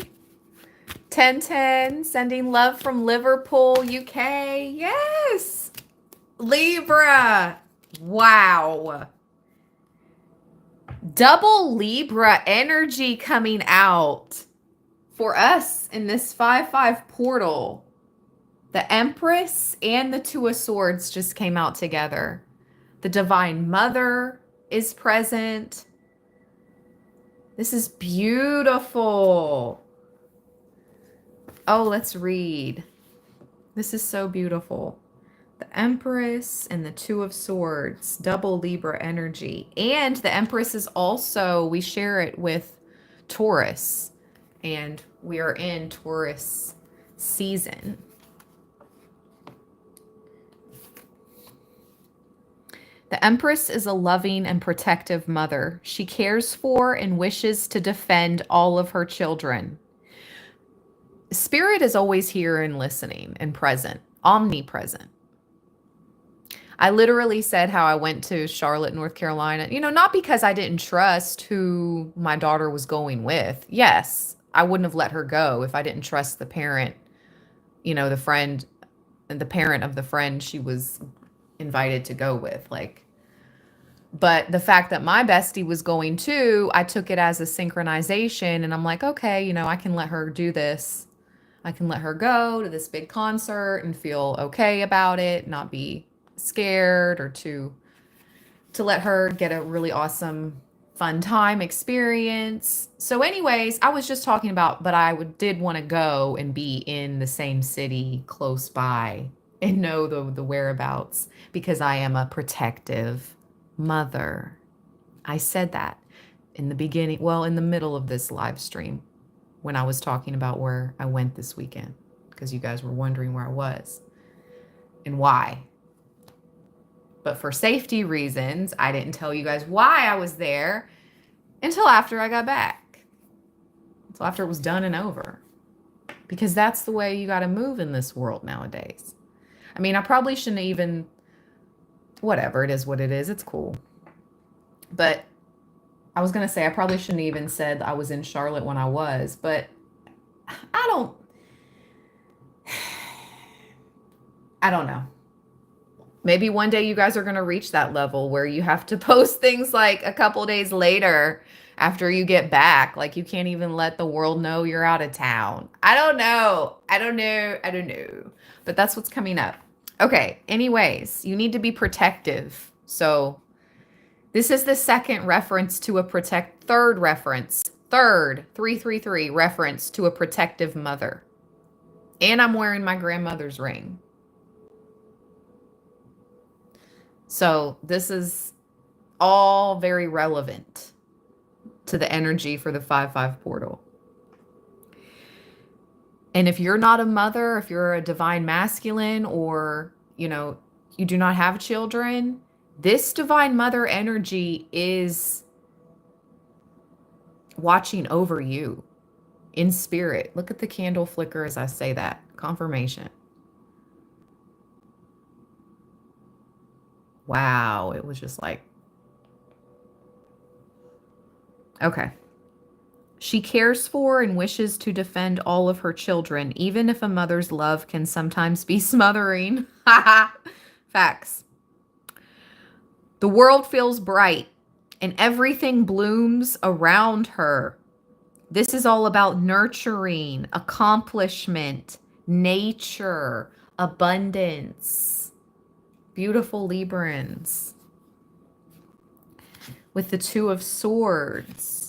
1010, sending love from Liverpool, UK. Yes. Libra. Wow. Double Libra energy coming out for us in this 5-5 portal. The Empress and the Two of Swords just came out together. The Divine Mother is present. This is beautiful. Oh, let's read. This is so beautiful. The Empress and the Two of Swords, double Libra energy. And the Empress is also, we share it with Taurus. And we are in Taurus season. The Empress is a loving and protective mother. She cares for and wishes to defend all of her children. Spirit is always here and listening and present, omnipresent. I literally said how I went to Charlotte, North Carolina, not because I didn't trust who my daughter was going with. Yes, I wouldn't have let her go if I didn't trust the parent, the friend and the parent of the friend she was invited to go with. But the fact that my bestie was going too, I took it as a synchronization, and I'm like, okay, I can let her do this. I can let her go to this big concert and feel okay about it, not be scared, or to let her get a really awesome, fun time experience. So anyways, I was just talking about, but I did want to go and be in the same city close by and know the whereabouts, because I am a protective mother. I said that in the beginning, in the middle of this live stream, when I was talking about where I went this weekend, because you guys were wondering where I was and why. But for safety reasons, I didn't tell you guys why I was there until after I got back. Until after it was done and over. Because that's the way you got to move in this world nowadays. I mean, I probably shouldn't even, whatever, it is what it is. It's cool. But I was going to say, I probably shouldn't even said I was in Charlotte when I was, but I don't know. Maybe one day you guys are going to reach that level where you have to post things like a couple days later after you get back. Like, you can't even let the world know you're out of town. I don't know. But that's what's coming up. Okay. Anyways, you need to be protective. So this is the second reference to third reference, 333 reference to a protective mother. And I'm wearing my grandmother's ring. So this is all very relevant to the energy for the 5-5 portal. And if you're not a mother, if you're a divine masculine, or, you do not have children, this divine mother energy is watching over you in spirit. Look at the candle flicker as I say that. Confirmation. Wow. It was just like, okay. She cares for and wishes to defend all of her children, even if a mother's love can sometimes be smothering. Facts. The world feels bright and everything blooms around her. This is all about nurturing, accomplishment, nature, abundance. Beautiful Librans. With the Two of Swords.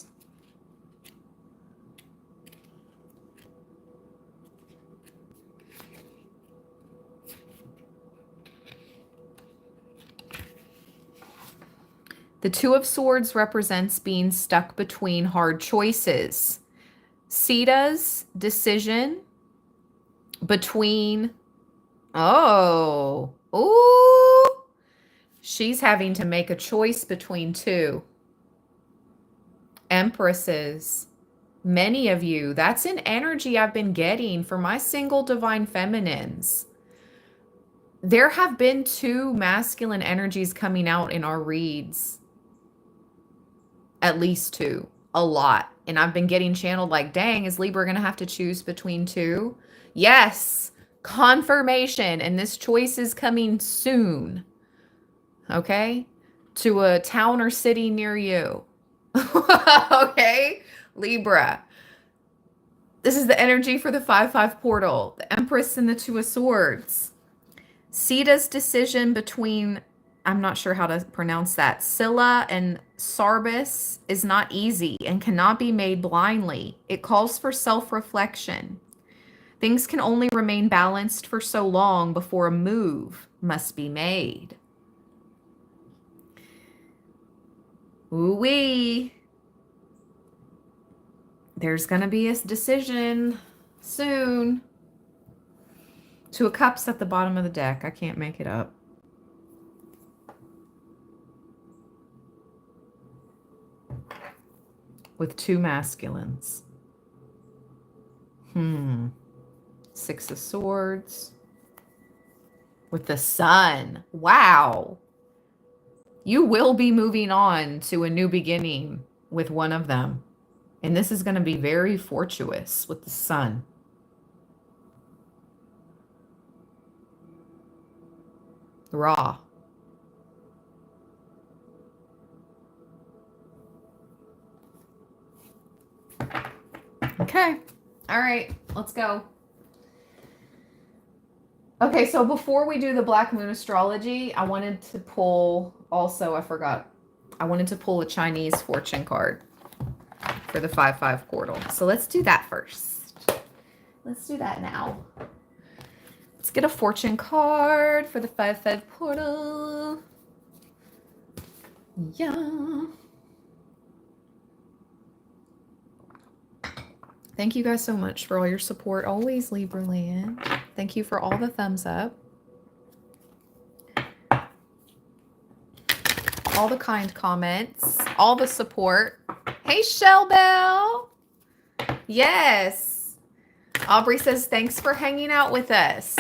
The Two of Swords represents being stuck between hard choices. Sita's decision between, she's having to make a choice between two. Empresses, many of you, that's an energy I've been getting for my single divine feminines. There have been two masculine energies coming out in our reads. At least two. A lot. And I've been getting channeled like, dang, is Libra going to have to choose between two? Yes. Confirmation. And this choice is coming soon. Okay? To a town or city near you. Okay? Libra. This is the energy for the 5-5 portal. The Empress and the Two of Swords. Sita's decision between, I'm not sure how to pronounce that, Scylla and Sarbis is not easy and cannot be made blindly. It calls for self-reflection. Things can only remain balanced for so long before a move must be made. Ooh-wee. There's going to be a decision soon. Two of Cups at the bottom of the deck. I can't make it up. With two masculines. Six of Swords. With the Sun. Wow. You will be moving on to a new beginning with one of them. And this is going to be very fortuitous with the Sun. Raw. Okay. All right. Let's go. Okay. So before we do the Black Moon astrology, I wanted to pull also, I forgot. I wanted to pull a Chinese fortune card for the 5-5 portal. So let's do that first. Let's do that now. Let's get a fortune card for the 5-5 portal. Yeah. Thank you guys so much for all your support. Always, Libraland. Thank you for all the thumbs up. All the kind comments. All the support. Hey, Shell Bell. Yes. Aubrey says, thanks for hanging out with us.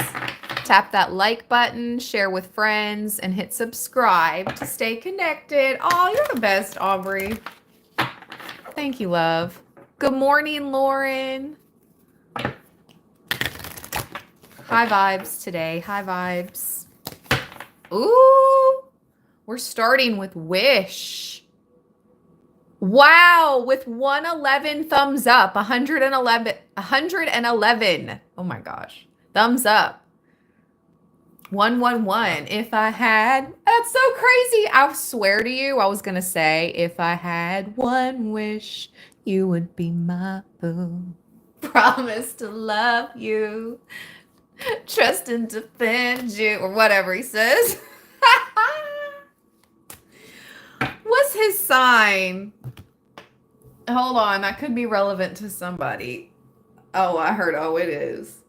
Tap that like button, share with friends, and hit subscribe to stay connected. Oh, you're the best, Aubrey. Thank you, love. Good morning, Lauren. High vibes today. High vibes. Ooh, we're starting with Wish. Wow, with 111 thumbs up. 111. Oh my gosh. Thumbs up. 111. If I had, that's so crazy. I swear to you, I was going to say, if I had one wish, you would be my boo. Promise to love you. Trust and defend you. Or whatever he says. What's his sign? Hold on. That could be relevant to somebody. Oh, I heard. Oh, it is.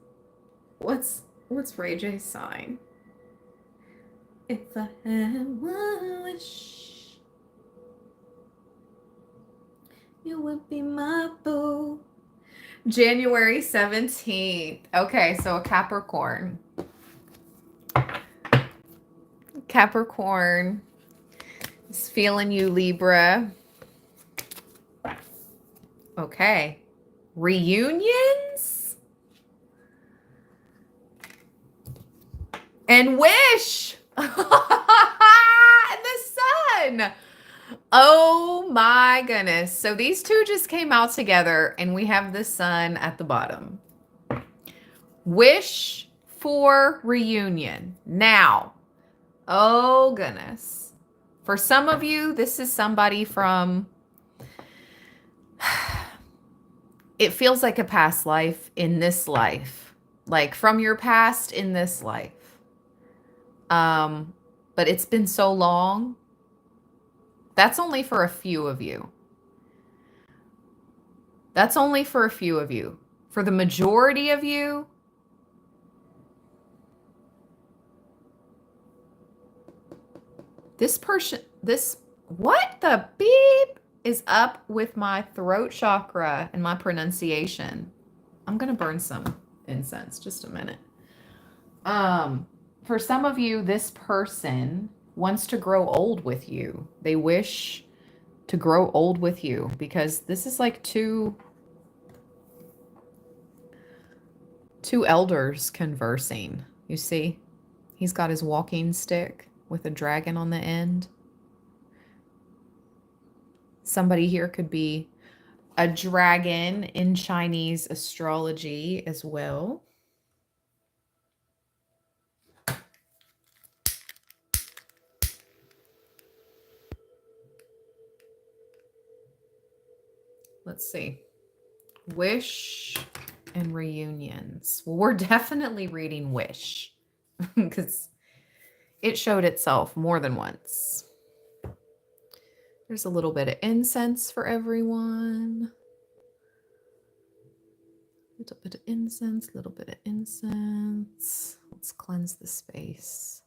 What's Ray J's sign? If I had one wish, You would be my boo. January 17th. Okay, so a Capricorn. Capricorn is feeling you, Libra. Okay. Reunions and wish. And the sun. Oh my goodness. So these two just came out together and we have the sun at the bottom. Wish for reunion. Now, oh goodness. For some of you, this is somebody from, it feels like a past life in this life. Like from your past in this life. But it's been so long. That's only for a few of you. That's only for a few of you. For the majority of you, this person, what the beep is up with my throat chakra and my pronunciation? I'm going to burn some incense. Just a minute. For some of you, this person wants to grow old with you. They wish to grow old with you because this is like two elders conversing. You see, he's got his walking stick with a dragon on the end. Somebody here could be a dragon in Chinese astrology as well. Let's see. Wish and reunions. Well, we're definitely reading Wish because it showed itself more than once. There's a little bit of incense for everyone. Little bit of incense, little bit of incense. Let's cleanse the space.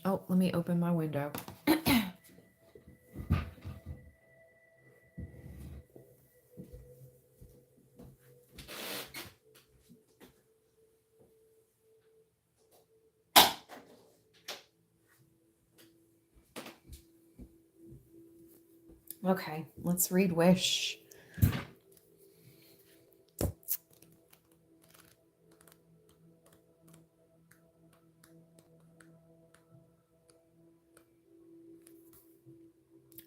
Oh, let me open my window. Okay, let's read Wish.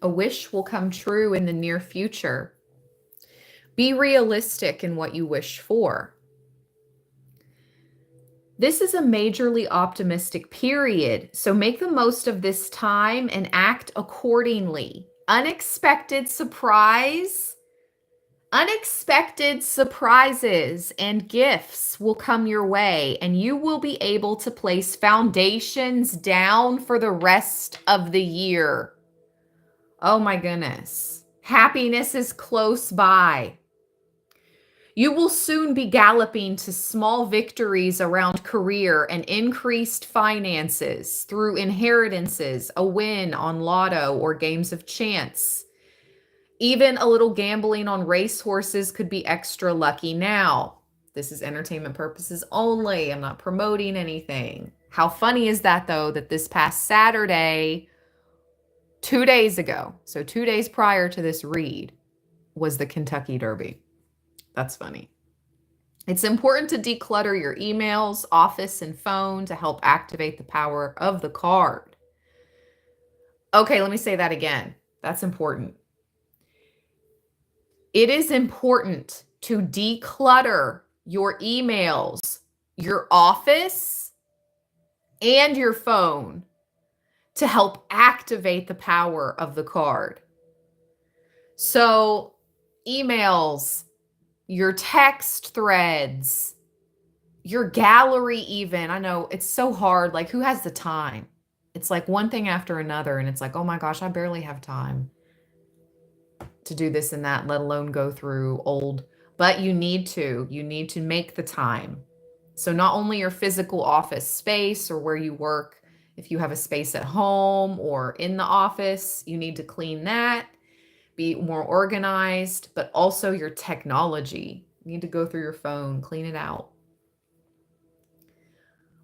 A wish will come true in the near future. Be realistic in what you wish for. This is a majorly optimistic period, so make the most of this time and act accordingly. Unexpected surprises and gifts will come your way, and you will be able to place foundations down for the rest of the year. Oh my goodness. Happiness is close by. You will soon be galloping to small victories around career and increased finances through inheritances, a win on lotto or games of chance. Even a little gambling on racehorses could be extra lucky now. This is entertainment purposes only. I'm not promoting anything. How funny is that, though, that this past Saturday, 2 days ago, so 2 days prior to this read, was the Kentucky Derby. That's funny. It's important to declutter your emails, office, and phone to help activate the power of the card. Okay, let me say that again. That's important. It is important to declutter your emails, your office, and your phone to help activate the power of the card. So, emails, your text threads, your gallery even. I know it's so hard. Like, who has the time? It's like one thing after another. And it's like, oh my gosh, I barely have time to do this and that, let alone go through old. But you need to make the time. So not only your physical office space or where you work, if you have a space at home or in the office, you need to clean that, be more organized, but also your technology. You need to go through your phone, clean it out.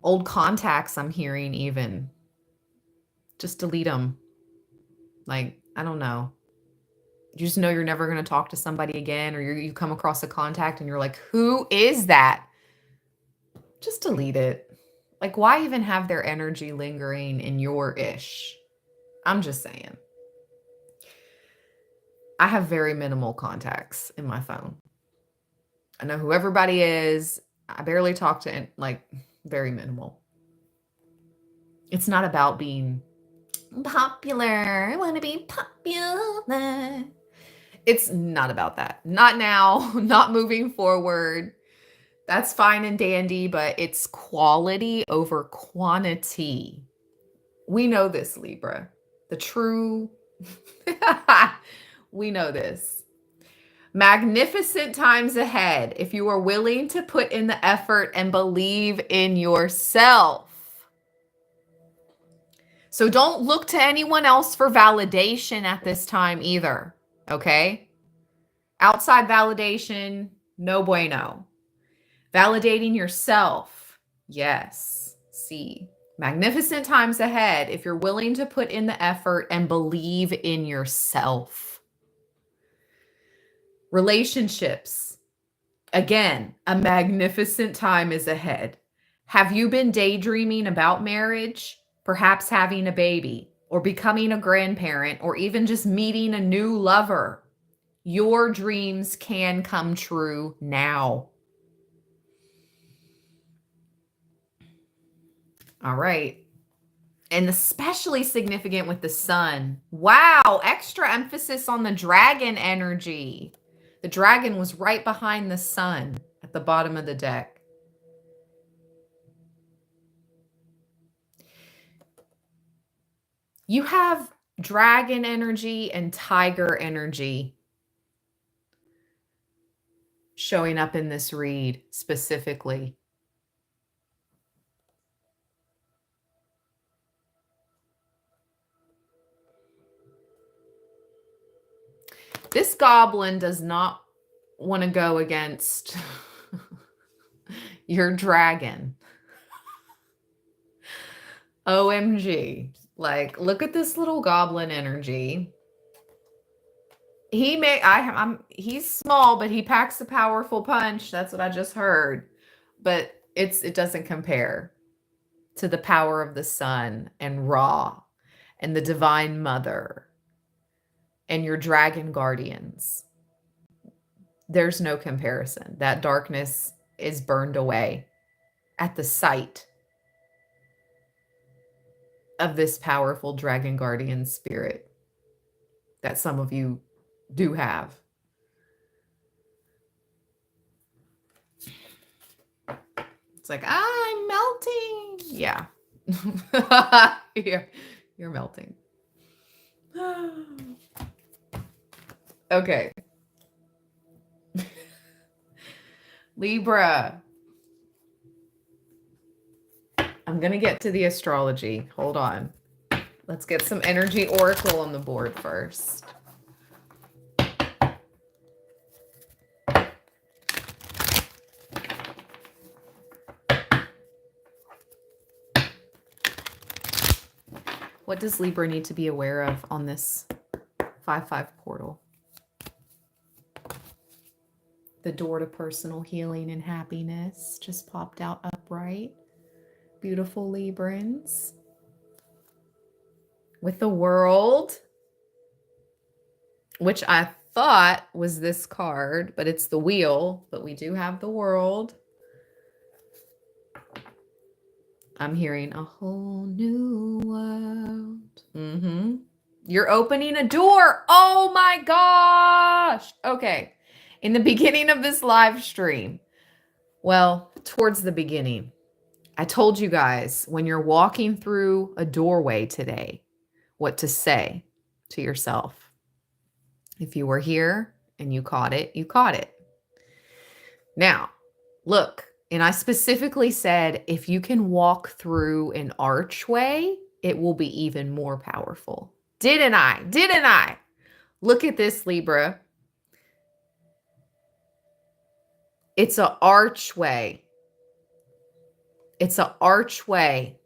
Old contacts, I'm hearing even. Just delete them. Like, I don't know. You just know you're never going to talk to somebody again, or you come across a contact and you're like, who is that? Just delete it. Like, why even have their energy lingering in your ish? I'm just saying. I have very minimal contacts in my phone. I know who everybody is. I barely talk to, like, very minimal. It's not about being popular. I want to be popular. It's not about that. Not now, not moving forward. That's fine and dandy, but it's quality over quantity. We know this, Libra. The true, we know this. Magnificent times ahead if you are willing to put in the effort and believe in yourself. So don't look to anyone else for validation at this time either, okay? Outside validation, no bueno. Validating yourself, yes. See, magnificent times ahead if you're willing to put in the effort and believe in yourself. Relationships, again, a magnificent time is ahead. Have you been daydreaming about marriage? Perhaps having a baby, or becoming a grandparent, or even just meeting a new lover? Your dreams can come true now. All right. And especially significant with the sun. Wow, extra emphasis on the dragon energy. The dragon was right behind the sun at the bottom of the deck. You have dragon energy and tiger energy showing up in this read specifically. This goblin does not want to go against your dragon. OMG. Like, look at this little goblin energy. He's small, but he packs a powerful punch. That's what I just heard. But it doesn't compare to the power of the sun and Ra and the Divine Mother and your dragon guardians. There's no comparison. That darkness is burned away at the sight of this powerful dragon guardian spirit that some of you do have. It's like, I'm melting. Yeah. You're melting. Okay. Libra. I'm going to get to the astrology. Hold on. Let's get some energy oracle on the board first. What does Libra need to be aware of on this 5/5 portal? The door to personal healing and happiness just popped out upright. Beautiful Librans. With the World, which I thought was this card, but it's the Wheel, but we do have the World. I'm hearing a whole new world. You're opening a door. Oh my gosh. Okay. In the beginning of this live stream, well, towards the beginning, I told you guys when you're walking through a doorway today, what to say to yourself. If you were here and you caught it, you caught it. Now, look, And I specifically said, if you can walk through an archway, it will be even more powerful. Didn't I? Didn't I? Look at this, Libra. It's an archway. It's an archway.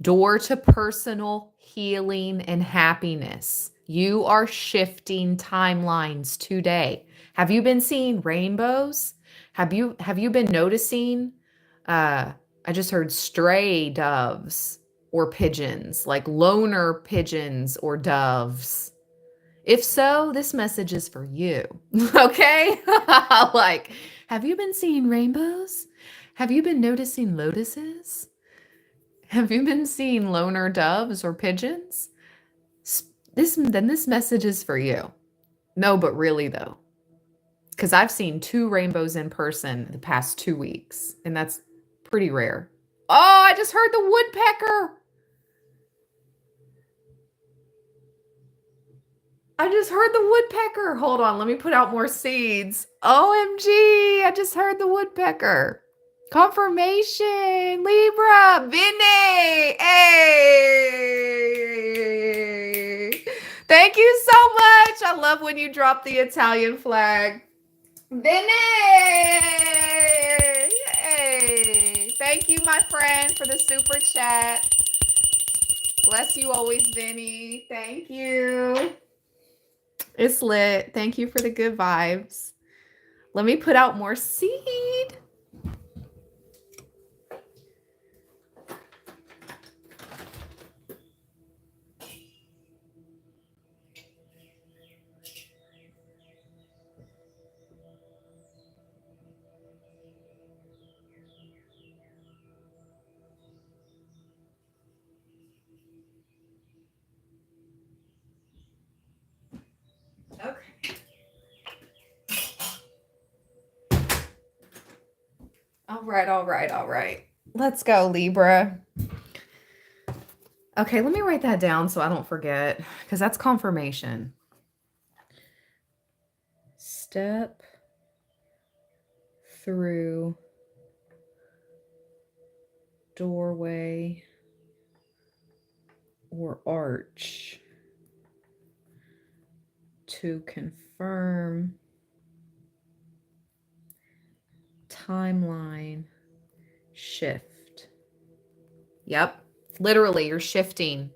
Door to personal healing and happiness. You are shifting timelines today. Have you been seeing rainbows? Have you been noticing? I just heard stray doves or pigeons, like loner pigeons or doves. If so, this message is for you. Okay? Like, have you been seeing rainbows? Have you been noticing lotuses? Have you been seeing loner doves or pigeons? This message is for you. No, but really though, because I've seen 2 rainbows in person the past 2 weeks, and that's pretty rare. Oh, I just heard the woodpecker. I just heard the woodpecker. Hold on, let me put out more seeds. OMG, I just heard the woodpecker. Confirmation, Libra, Vinny. Hey. Thank you so much. I love when you drop the Italian flag. Vinny. Hey. Thank you, my friend, for the super chat. Bless you always, Vinny. Thank you. It's lit. Thank you for the good vibes. Let me put out more seed. Okay. All right. Let's go, Libra. Okay, let me write that down so I don't forget, because that's confirmation. Step through doorway or arch to confirm timeline shift. Yep. Literally, you're shifting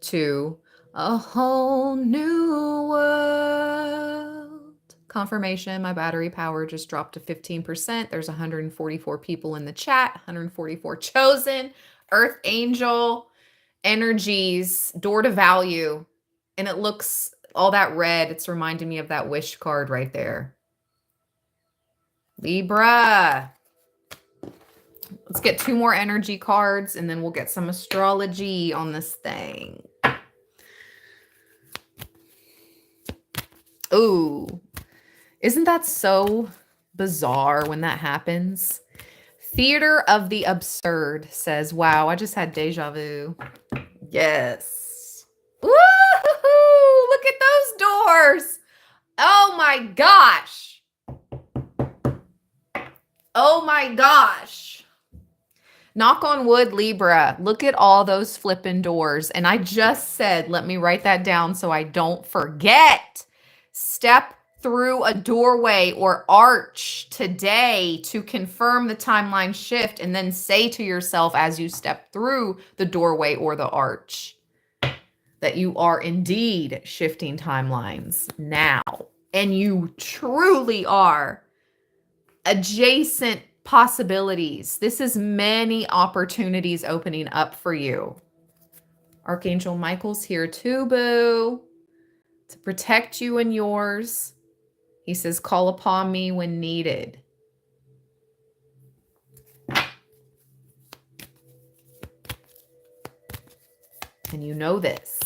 to a whole new world. Confirmation, my battery power just dropped to 15%. There's 144 people in the chat, 144 chosen, Earth Angel, energies, door to value. And it looks all that red. It's reminding me of that wish card right there. Libra. Let's get 2 more energy cards and then we'll get some astrology on this thing. Ooh, isn't that so bizarre when that happens? Theater of the Absurd says, wow, I just had deja vu. Yes. Woo-hoo-hoo! Look at those doors. Oh my gosh. Oh my gosh. Knock on wood, Libra. Look at all those flipping doors. And I just said, let me write that down so I don't forget. Step through a doorway or arch today to confirm the timeline shift, and then say to yourself as you step through the doorway or the arch that you are indeed shifting timelines now. And you truly are. Adjacent possibilities. This is many opportunities opening up for you. Archangel Michael's here too, boo, to protect you and yours. He says, call upon me when needed. And you know this.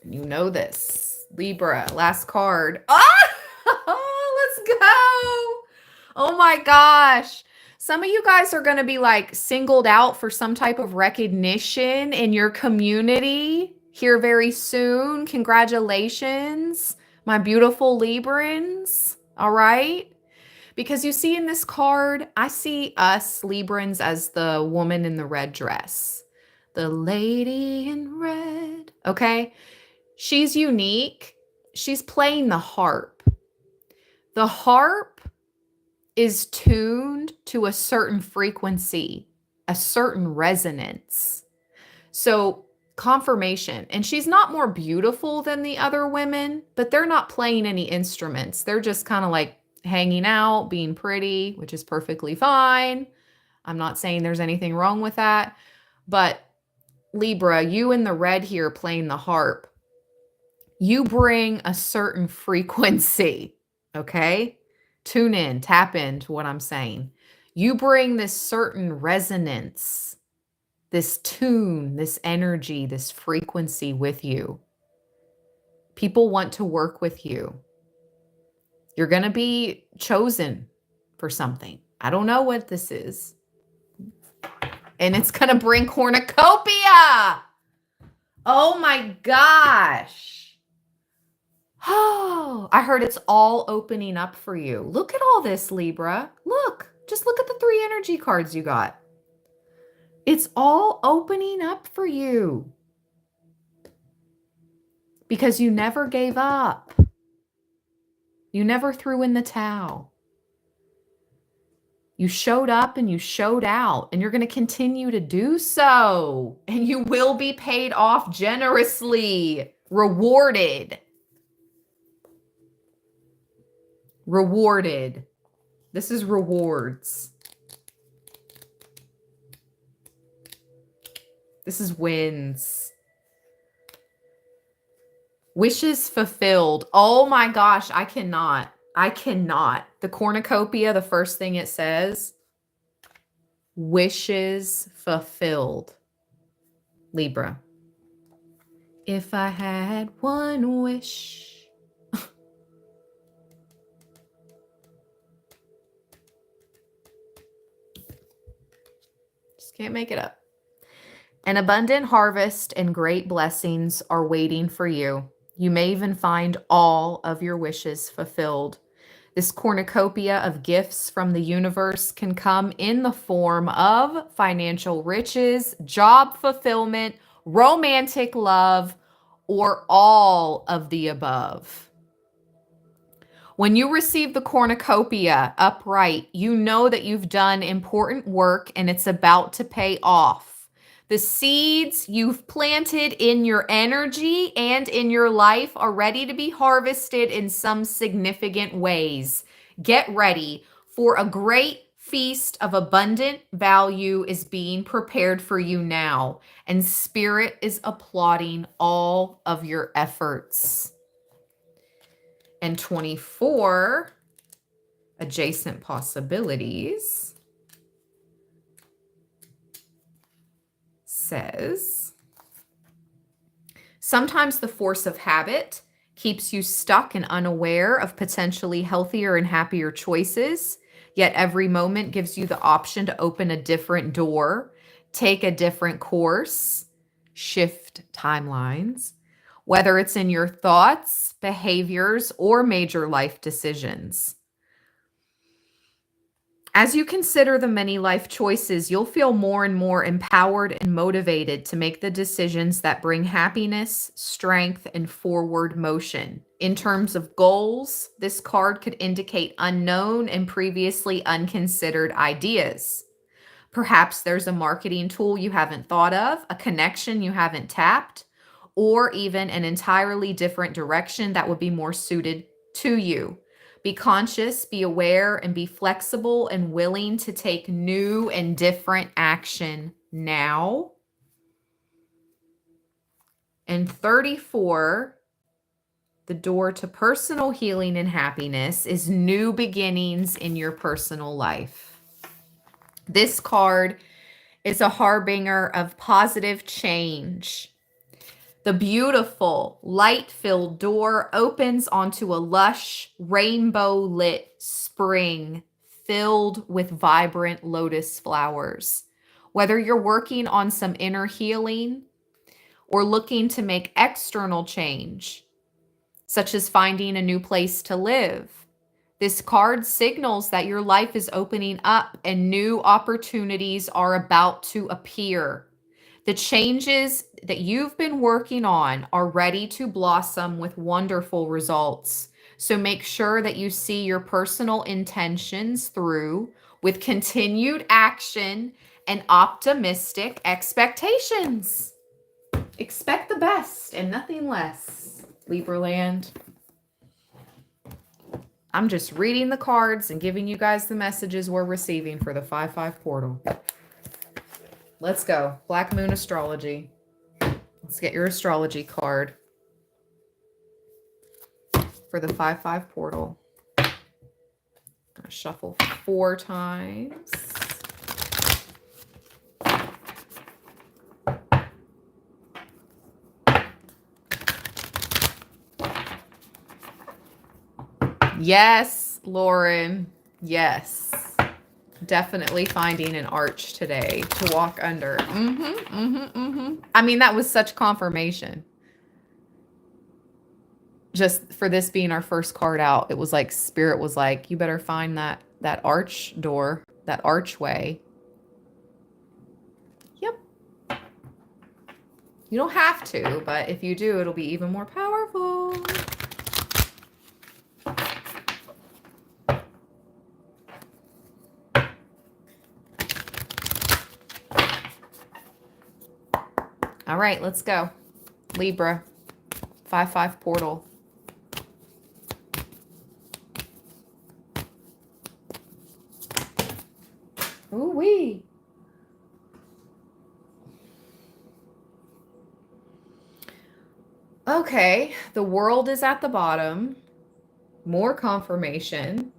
You know this. Libra, last card. Oh, let's go. Oh my gosh. Some of you guys are going to be like singled out for some type of recognition in your community here very soon. Congratulations, my beautiful Librans. All right. Because you see in this card, I see us Librans as the woman in the red dress. The lady in red. Okay? She's unique. She's playing the harp. The harp is tuned to a certain frequency, a certain resonance. So, confirmation. And she's not more beautiful than the other women, but they're not playing any instruments. They're just kind of like hanging out, being pretty, which is perfectly fine. I'm not saying there's anything wrong with that. But Libra, you in the red here playing the harp, you bring a certain frequency, okay? Tune in, tap into what I'm saying. You bring this certain resonance, this tune, this energy, this frequency with you. People want to work with you. You're going to be chosen for something. I don't know what this is. And it's going to bring cornucopia. Oh my gosh. Oh, I heard it's all opening up for you. Look at all this, Libra. Look, just look at the 3 energy cards you got. It's all opening up for you because you never gave up. You never threw in the towel. You showed up and you showed out, and you're going to continue to do so. And you will be paid off generously, rewarded. Rewarded. This is rewards. This is wins. Wishes fulfilled. Oh my gosh, I cannot. The cornucopia, the first thing it says, wishes fulfilled. Libra. If I had one wish. Just can't make it up. An abundant harvest and great blessings are waiting for you. You may even find all of your wishes fulfilled. This cornucopia of gifts from the universe can come in the form of financial riches, job fulfillment, romantic love, or all of the above. When you receive the cornucopia upright, you know that you've done important work and it's about to pay off. The seeds you've planted in your energy and in your life are ready to be harvested in some significant ways. Get ready, for a great feast of abundant value is being prepared for you now, and Spirit is applauding all of your efforts. And 24 adjacent possibilities says, sometimes the force of habit keeps you stuck and unaware of potentially healthier and happier choices, yet every moment gives you the option to open a different door, take a different course, shift timelines, whether it's in your thoughts, behaviors, or major life decisions. As you consider the many life choices, you'll feel more and more empowered and motivated to make the decisions that bring happiness, strength, and forward motion. In terms of goals, this card could indicate unknown and previously unconsidered ideas. Perhaps there's a marketing tool you haven't thought of, a connection you haven't tapped, or even an entirely different direction that would be more suited to you. Be conscious, be aware, and be flexible and willing to take new and different action now. And 34, the door to personal healing and happiness is new beginnings in your personal life. This card is a harbinger of positive change. The beautiful light-filled door opens onto a lush, rainbow-lit spring filled with vibrant lotus flowers. Whether you're working on some inner healing or looking to make external change, such as finding a new place to live, This card signals that your life is opening up and new opportunities are about to appear. The changes that you've been working on are ready to blossom with wonderful results. So make sure that you see your personal intentions through with continued action and optimistic expectations. Expect the best and nothing less, Libra land. I'm just reading the cards and giving you guys the messages we're receiving for the 5-5 portal. Let's go. Black Moon Astrology. Let's get your astrology card for the 5-5 portal. I'm going to shuffle 4 times. Yes, Lauren. Yes. Definitely finding an arch today to walk under. I mean, that was such confirmation. Just for this being our first card out, it was like Spirit was like, you better find that arch door, that archway. Yep. You don't have to, but if you do, it'll be even more powerful. All right, let's go. Libra, 5-5 portal. Ooh-wee. Okay, the world is at the bottom. More confirmation.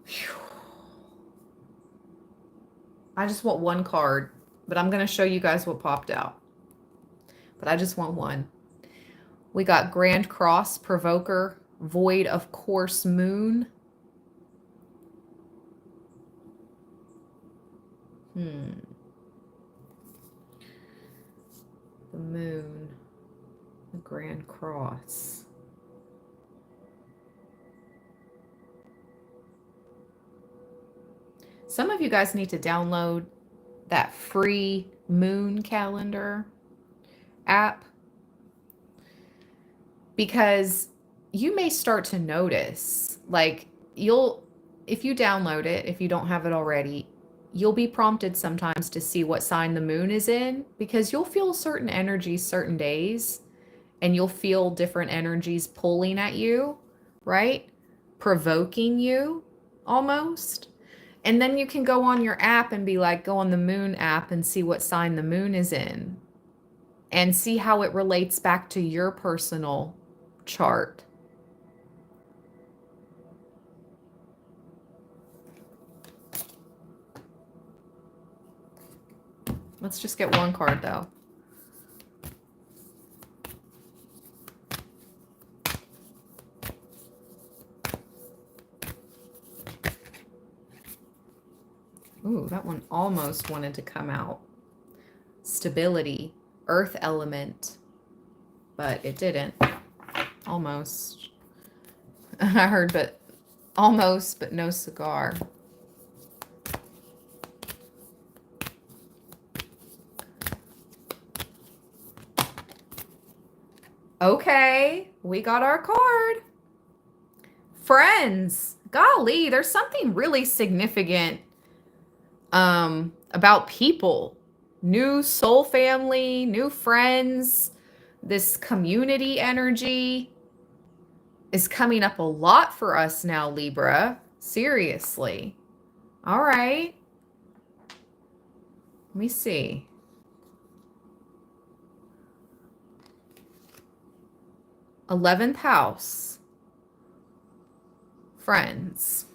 Whew. I just want one card, but I'm going to show you guys what popped out. But I just want one. We got Grand Cross, Provoker, Void of Course, Moon. The Moon, the Grand Cross. Some of you guys need to download that free moon calendar app, because you may start to notice, like, if you download it, if you don't have it already, you'll be prompted sometimes to see what sign the moon is in, because you'll feel certain energies certain days, and you'll feel different energies pulling at you, right? Provoking you almost. And then you can go on your app and be like, go on the moon app and see what sign the moon is in and see how it relates back to your personal chart. Let's just get one card though. Ooh, that one almost wanted to come out. Stability, earth element, but it didn't. Almost. I heard, but almost, but no cigar. Okay, we got our card. Friends. Golly, there's something really significant about people. New soul family, new friends. This community energy is coming up a lot for us now, Libra. Seriously. All right. Let me see. '11th house. Friends.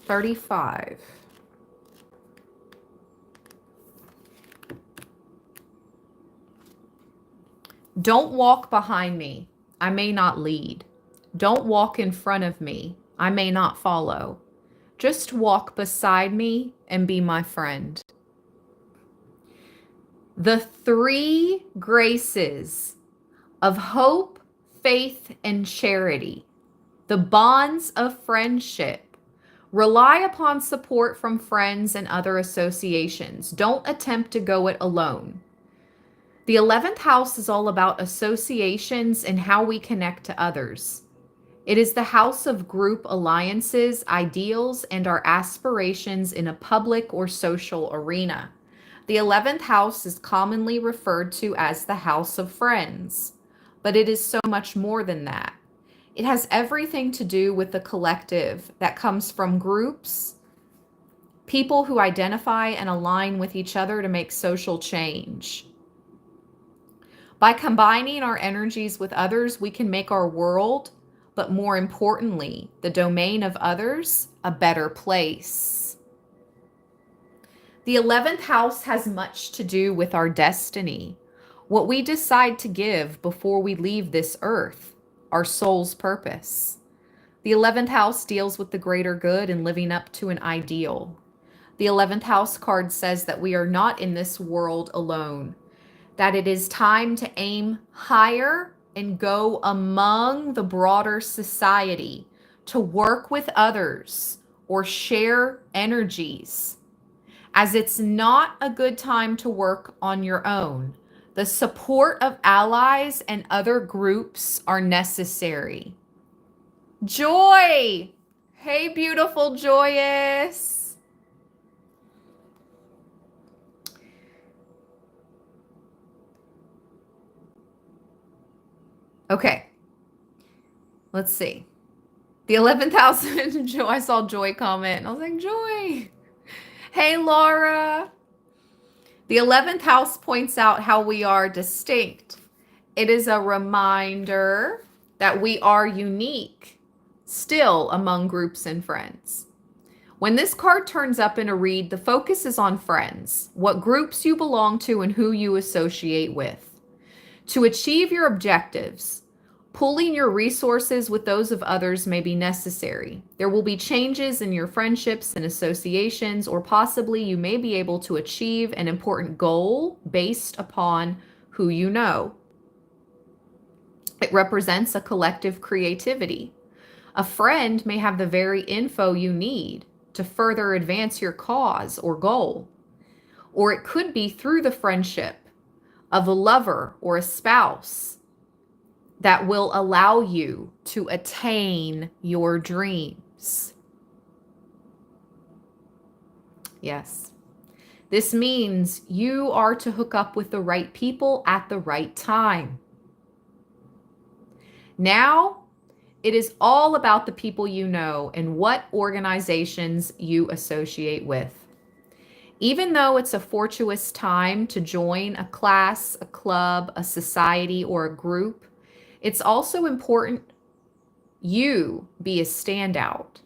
35. Don't walk behind me. I may not lead. Don't walk in front of me. I may not follow. Just walk beside me and be my friend. The three graces of hope, faith, and charity, the bonds of friendship. Rely upon support from friends and other associations. Don't attempt to go it alone. The 11th house is all about associations and how we connect to others. It is the house of group alliances, ideals, and our aspirations in a public or social arena. The 11th house is commonly referred to as the house of friends, but it is so much more than that. It has everything to do with the collective that comes from groups, people who identify and align with each other to make social change. By combining our energies with others, we can make our world, but more importantly, the domain of others, a better place. The 11th house has much to do with our destiny, what we decide to give before we leave this earth, our soul's purpose. The 11th house deals with the greater good and living up to an ideal. The 11th house card says that we are not in this world alone, that it is time to aim higher and go among the broader society, to work with others or share energies, as it's not a good time to work on your own. The support of allies and other groups are necessary. Joy! Hey, beautiful Joyous! Okay, let's see. The 11th house, Joy, I saw Joy comment. I was like, Joy. Hey, Laura. The 11th house points out how we are distinct. It is a reminder that we are unique still among groups and friends. When this card turns up in a read, the focus is on friends, what groups you belong to and who you associate with. To achieve your objectives, pooling your resources with those of others may be necessary. There will be changes in your friendships and associations, or possibly you may be able to achieve an important goal based upon who you know. It represents a collective creativity. A friend may have the very info you need to further advance your cause or goal. Or it could be through the friendship of a lover or a spouse that will allow you to attain your dreams. Yes. This means you are to hook up with the right people at the right time. Now, it is all about the people you know and what organizations you associate with. Even though it's a fortuitous time to join a class, a club, a society, or a group, it's also important you be a standout.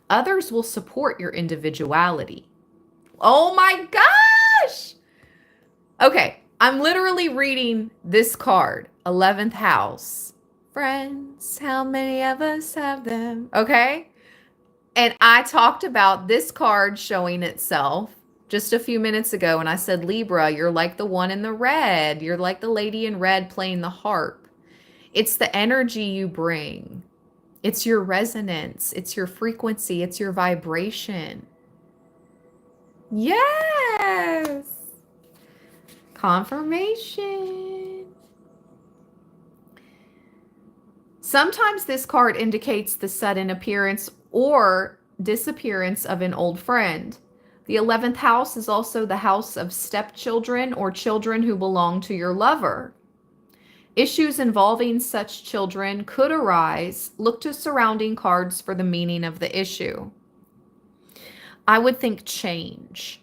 Others will support your individuality. Oh my gosh! Okay, I'm literally reading this card, 11th house. Friends, how many of us have them? Okay? And I talked about this card showing itself just a few minutes ago, and I said, Libra, you're like the one in the red. You're like the lady in red playing the harp. It's the energy you bring. It's your resonance. It's your frequency. It's your vibration. Yes! Confirmation. Sometimes this card indicates the sudden appearance or disappearance of an old friend. The 11th house is also the house of stepchildren or children who belong to your lover. Issues involving such children could arise. Look to surrounding cards for the meaning of the issue. I would think change,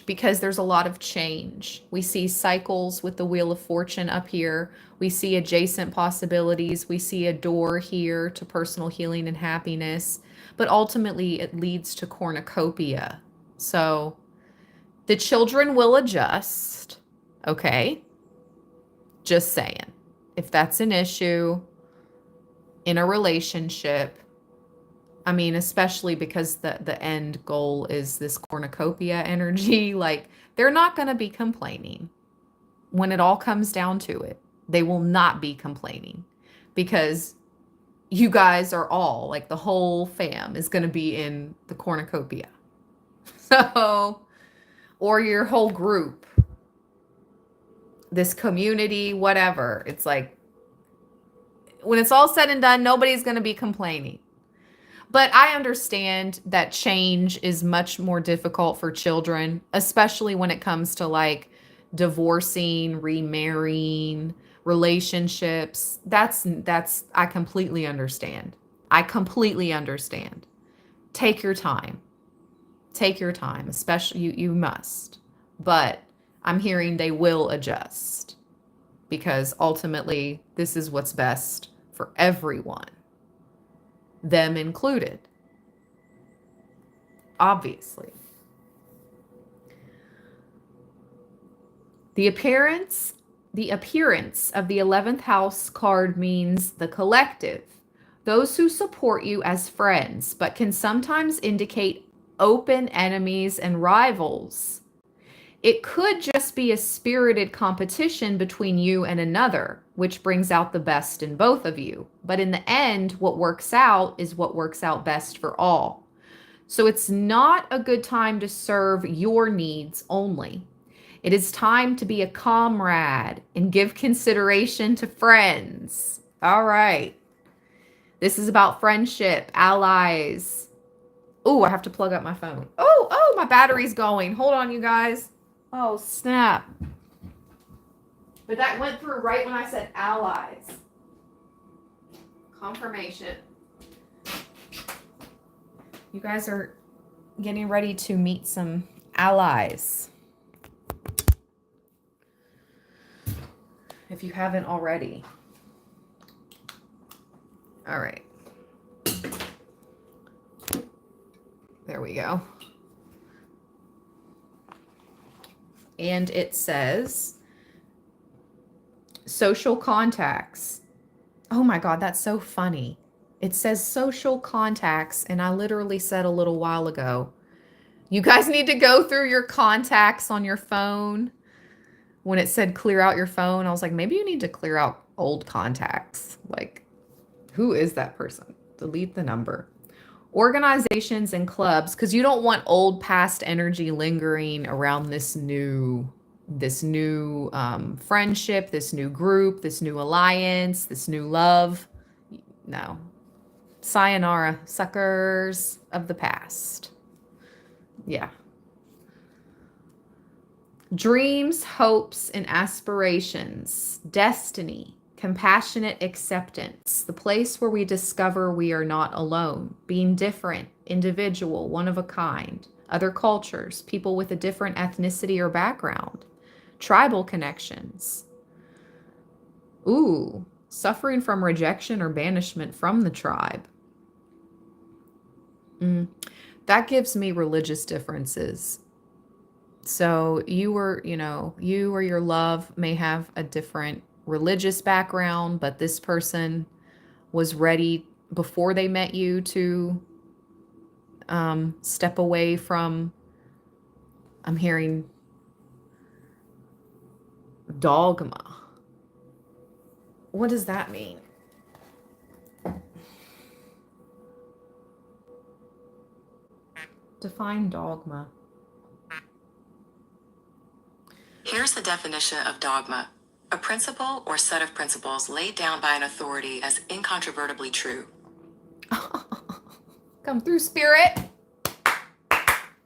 because there's a lot of change. We see cycles with the Wheel of Fortune up here. We see adjacent possibilities. We see a door here to personal healing and happiness. But ultimately, it leads to Cornucopia. So the children will adjust, okay? Just saying. If that's an issue in a relationship, I mean, especially because the end goal is this cornucopia energy. Like, they're not going to be complaining when it all comes down to it. They will not be complaining because you guys are all, like, the whole fam is going to be in the cornucopia. So, or your whole group, this community, whatever. It's like, when it's all said and done, nobody's going to be complaining. But I understand that change is much more difficult for children, especially when it comes to like divorcing, remarrying, relationships. That's I completely understand. I completely understand. Take your time. Take your time, especially you must. But I'm hearing they will adjust because ultimately this is what's best for everyone, them included. Obviously. The appearance of the 11th house card means the collective, those who support you as friends, but can sometimes indicate open enemies and rivals. It could just be a spirited competition between you and another, which brings out the best in both of you. But in the end, what works out is what works out best for all. So it's not a good time to serve your needs only. It is time to be a comrade and give consideration to friends. All right. This is about friendship, allies. Oh, I have to plug up my phone. Oh, my battery's going. Hold on, you guys. Oh, snap. But that went through right when I said allies. Confirmation. You guys are getting ready to meet some allies. If you haven't already. All right. There we go. And it says social contacts. Oh my God, that's so funny. It says social contacts, and I literally said a little while ago, you guys need to go through your contacts on your phone. When it said clear out your phone, I was like, maybe you need to clear out old contacts. Like, who is that person? Delete the number. Organizations and clubs, because you don't want old past energy lingering around this new friendship, this new group, this new alliance, this new love. No. Sayonara, suckers of the past. Yeah. Dreams, hopes, and aspirations, destiny, compassionate acceptance, the place where we discover we are not alone, being different, individual, one of a kind, other cultures, people with a different ethnicity or background, tribal connections. Ooh, suffering from rejection or banishment from the tribe. That gives me religious differences. So you or your love may have a different religious background, but this person was ready before they met you to step away from, I'm hearing, dogma. What does that mean? Define dogma. Here's the definition of dogma: a principle or set of principles laid down by an authority as incontrovertibly true. Come through, spirit.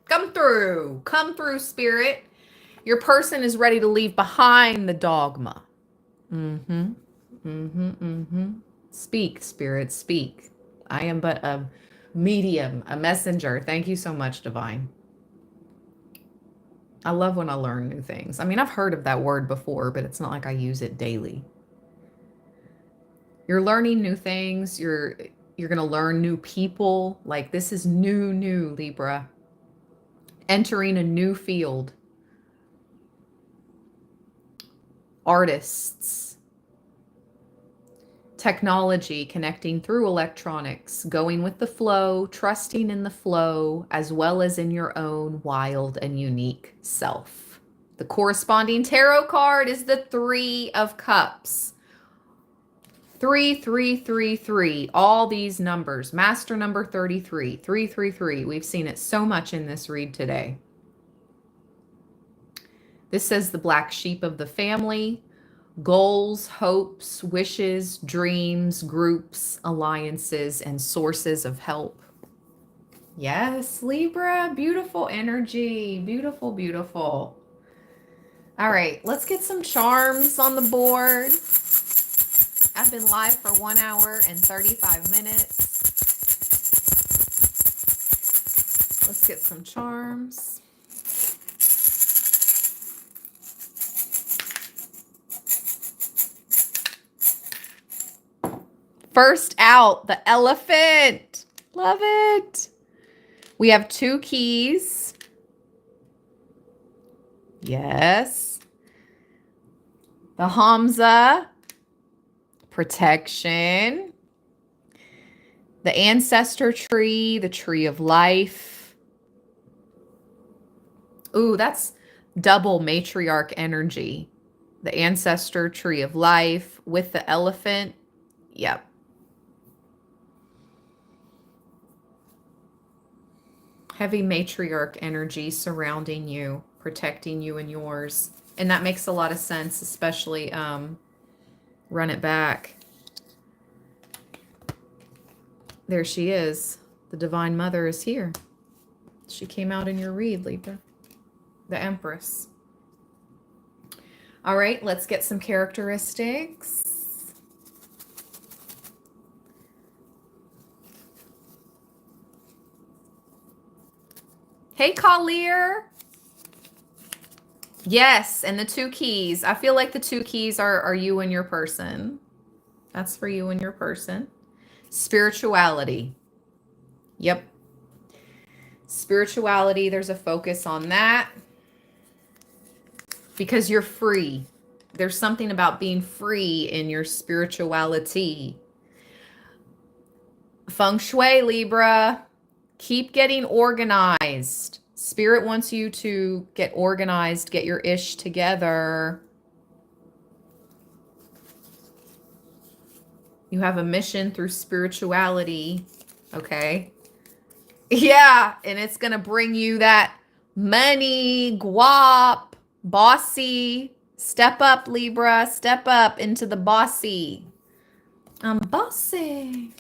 Come through. Come through, spirit. Your person is ready to leave behind the dogma. Speak, spirit, speak. I am but a medium, a messenger. Thank you so much, divine. I love when I learn new things. I mean, I've heard of that word before, but it's not like I use it daily. You're learning new things. You're going to learn new people. Like, this is new, Libra. Entering a new field. Artists. technology, connecting through electronics, going with the flow, trusting in the flow, as well as in your own wild and unique self. The corresponding tarot card is the Three of Cups. 3333. All these numbers. Master number 33. 333. We've seen it so much in this read today. This says the black sheep of the family. Goals, hopes, wishes, dreams, groups, alliances, and sources of help. Yes, Libra. Beautiful energy. Beautiful, beautiful. All right, let's get some charms on the board. I've been live for 1 hour and 35 minutes. Let's get some charms. First out, the elephant. Love it. We have 2 keys. Yes. The Hamza. Protection. The ancestor tree, the tree of life. Ooh, that's double matriarch energy. The ancestor tree of life with the elephant. Yep. Heavy matriarch energy surrounding you, protecting you and yours. And that makes a lot of sense, especially run it back. There she is. The Divine Mother is here. She came out in your read, Libra. The Empress. All right, let's get some characteristics. Hey, Collier. Yes, and the 2 keys. I feel like the 2 keys are you and your person. That's for you and your person. Spirituality. Yep. Spirituality, there's a focus on that. Because you're free. There's something about being free in your spirituality. Feng Shui, Libra. Keep getting organized. Spirit wants you to get organized, get your ish together. You have a mission through spirituality. Okay. Yeah, and it's going to bring you that money, guap, bossy. Step up, Libra. Step up into the bossy. I'm bossy.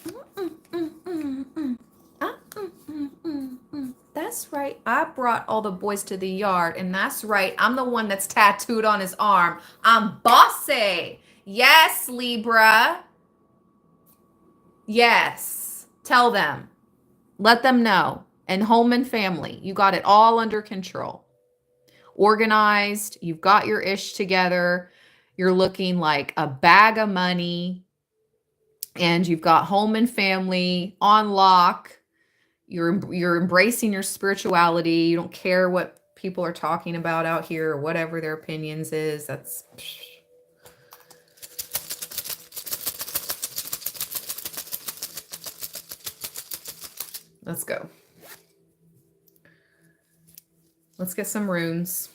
That's right. I brought all the boys to the yard, and that's right. I'm the one that's tattooed on his arm. I'm bossy. Yes, Libra. Yes. Tell them. Let them know. And home and family. You got it all under control. Organized. You've got your ish together. You're looking like a bag of money. And you've got home and family on lock. You're embracing your spirituality. You don't care what people are talking about out here or whatever their opinions is. That's... Let's go. Let's get some runes.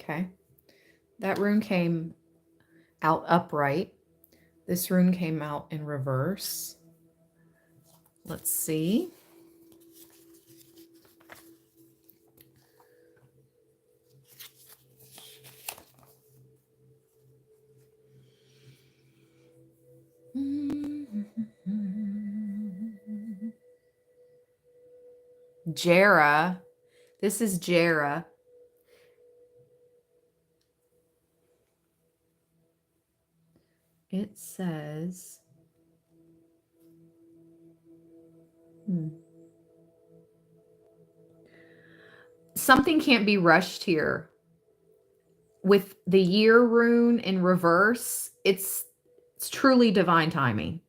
Okay. That rune came out upright. This rune came out in reverse. Let's see. Jera. This is Jera. It says, something can't be rushed here. With the year rune in reverse, it's truly divine timing.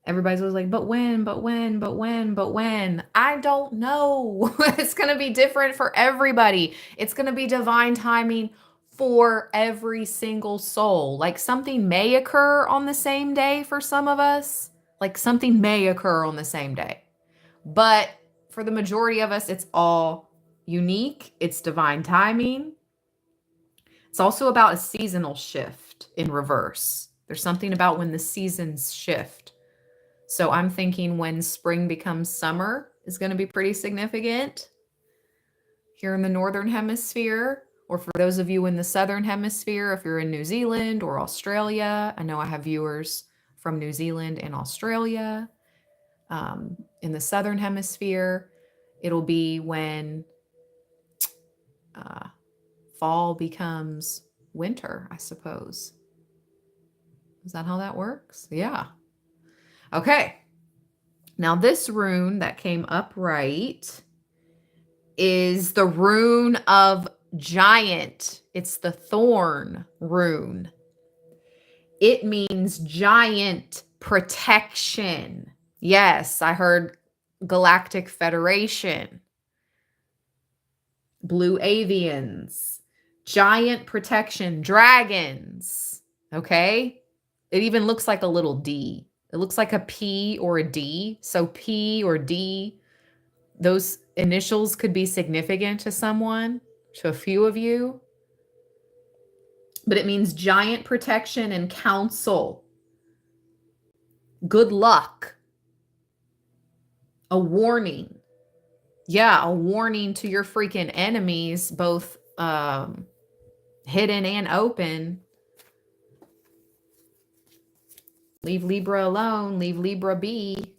Everybody's always like, but when, but when, but when, but when? I don't know. It's going to be different for everybody. It's going to be divine timing for every single soul. Like something may occur on the same day for some of us. Like something may occur on the same day. But for the majority of us, it's all unique. It's divine timing. It's also about a seasonal shift in reverse. There's something about when the seasons shift. So I'm thinking when spring becomes summer is going to be pretty significant here in the Northern Hemisphere, or for those of you in the Southern Hemisphere, if you're in New Zealand or Australia. I know I have viewers from New Zealand and Australia. In the Southern Hemisphere, it'll be when fall becomes winter, I suppose. Is that how that works? Yeah. Okay. Now this rune that came upright is the rune of giant. It's the thorn rune. It means giant protection. Yes, I heard Galactic Federation, blue avians, giant protection, dragons. Okay. It even looks like a little D. It looks like a P or a D. So P or D, those initials could be significant to someone, to a few of you. But it means giant protection and counsel. Good luck. A warning. Yeah, a warning to your freaking enemies, both hidden and open. Leave Libra alone. Leave Libra be.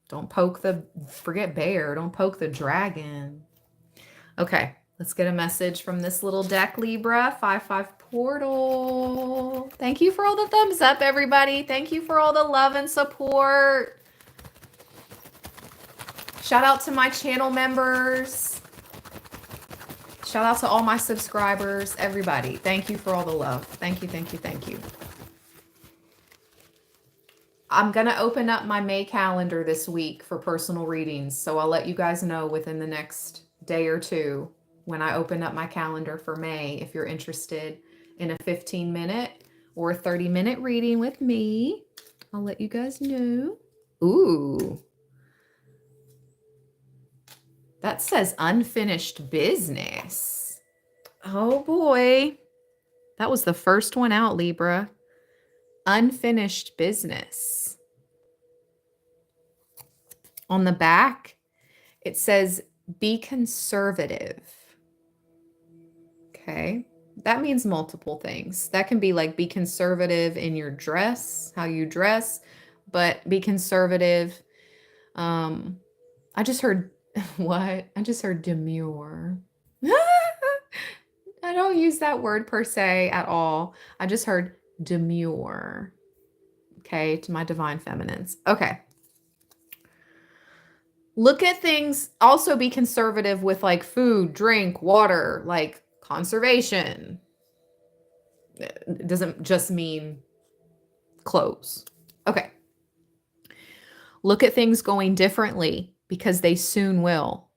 Don't poke the, forget bear. Don't poke the dragon. Okay, let's get a message from this little deck, Libra. 5-5 portal. Thank you for all the thumbs up, everybody. Thank you for all the love and support. Shout out to my channel members. Shout out to all my subscribers, everybody. Thank you for all the love. Thank you, thank you, thank you. I'm going to open up my May calendar this week for personal readings. So I'll let you guys know within the next day or two when I open up my calendar for May. If you're interested in a 15-minute or 30-minute reading with me, I'll let you guys know. Ooh. That says unfinished business. Oh boy. That was the first one out, Libra. Unfinished business. On the back, it says be conservative. Okay. That means multiple things. That can be like be conservative in your dress, how you dress, but be conservative. I just heard what? I just heard demure. I don't use that word per se at all. I just heard demure. Okay, to my divine feminines. Okay. Look at things. Also be conservative with like food, drink, water, like conservation. It doesn't just mean clothes. Okay. Look at things going differently because they soon will.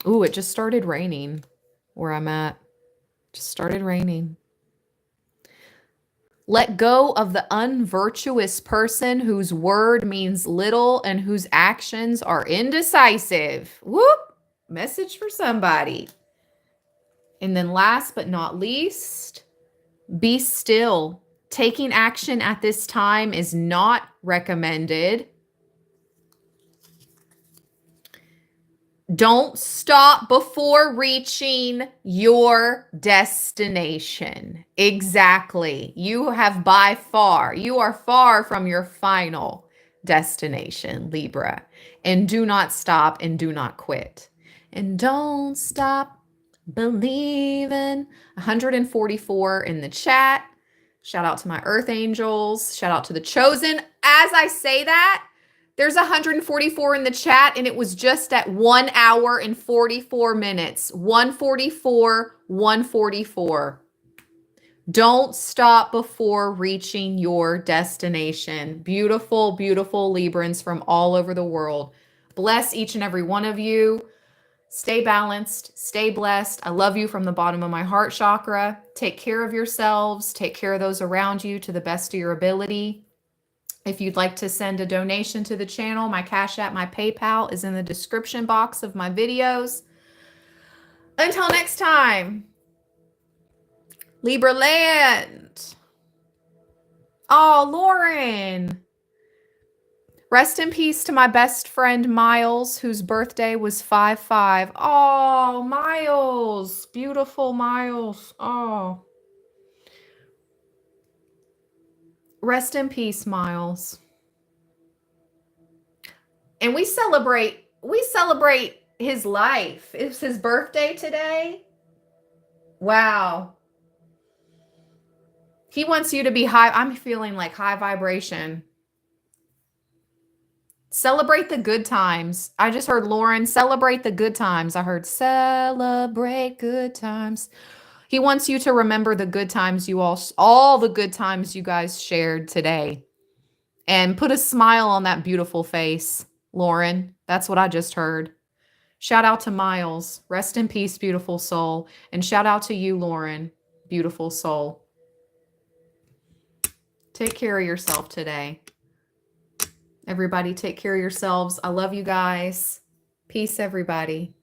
Ooh, it just started raining where I'm at. Just started raining. Let go of the unvirtuous person whose word means little and whose actions are indecisive. Whoop! Message for somebody. And then last but not least, be still. Taking action at this time is not recommended. Don't stop before reaching your destination. Exactly. You are far from your final destination, Libra. And do not stop and do not quit. And don't stop believing. 144 in the chat. Shout out to my earth angels. Shout out to the chosen. As I say that, There's 144 in the chat, and it was just at 1 hour and 44 minutes. 144, 144. Don't stop before reaching your destination. Beautiful, beautiful Librans from all over the world. Bless each and every one of you. Stay balanced, stay blessed. I love you from the bottom of my heart chakra. Take care of yourselves. Take care of those around you to the best of your ability. If you'd like to send a donation to the channel, my Cash App, my PayPal is in the description box of my videos. Until next time, Libra land. Oh, Lauren. Rest in peace to my best friend, Miles, whose birthday was 5/5. Oh, Miles. Beautiful Miles. Oh. Rest in peace, Miles. And we celebrate his life. It's his birthday today. Wow. He wants you to be high. I'm feeling like high vibration. Celebrate the good times. I just heard Lauren, celebrate the good times. I heard celebrate good times. He wants you to remember the good times you all the good times you guys shared today. And put a smile on that beautiful face, Lauren. That's what I just heard. Shout out to Miles. Rest in peace, beautiful soul. And shout out to you, Lauren. Beautiful soul. Take care of yourself today. Everybody take care of yourselves. I love you guys. Peace, everybody.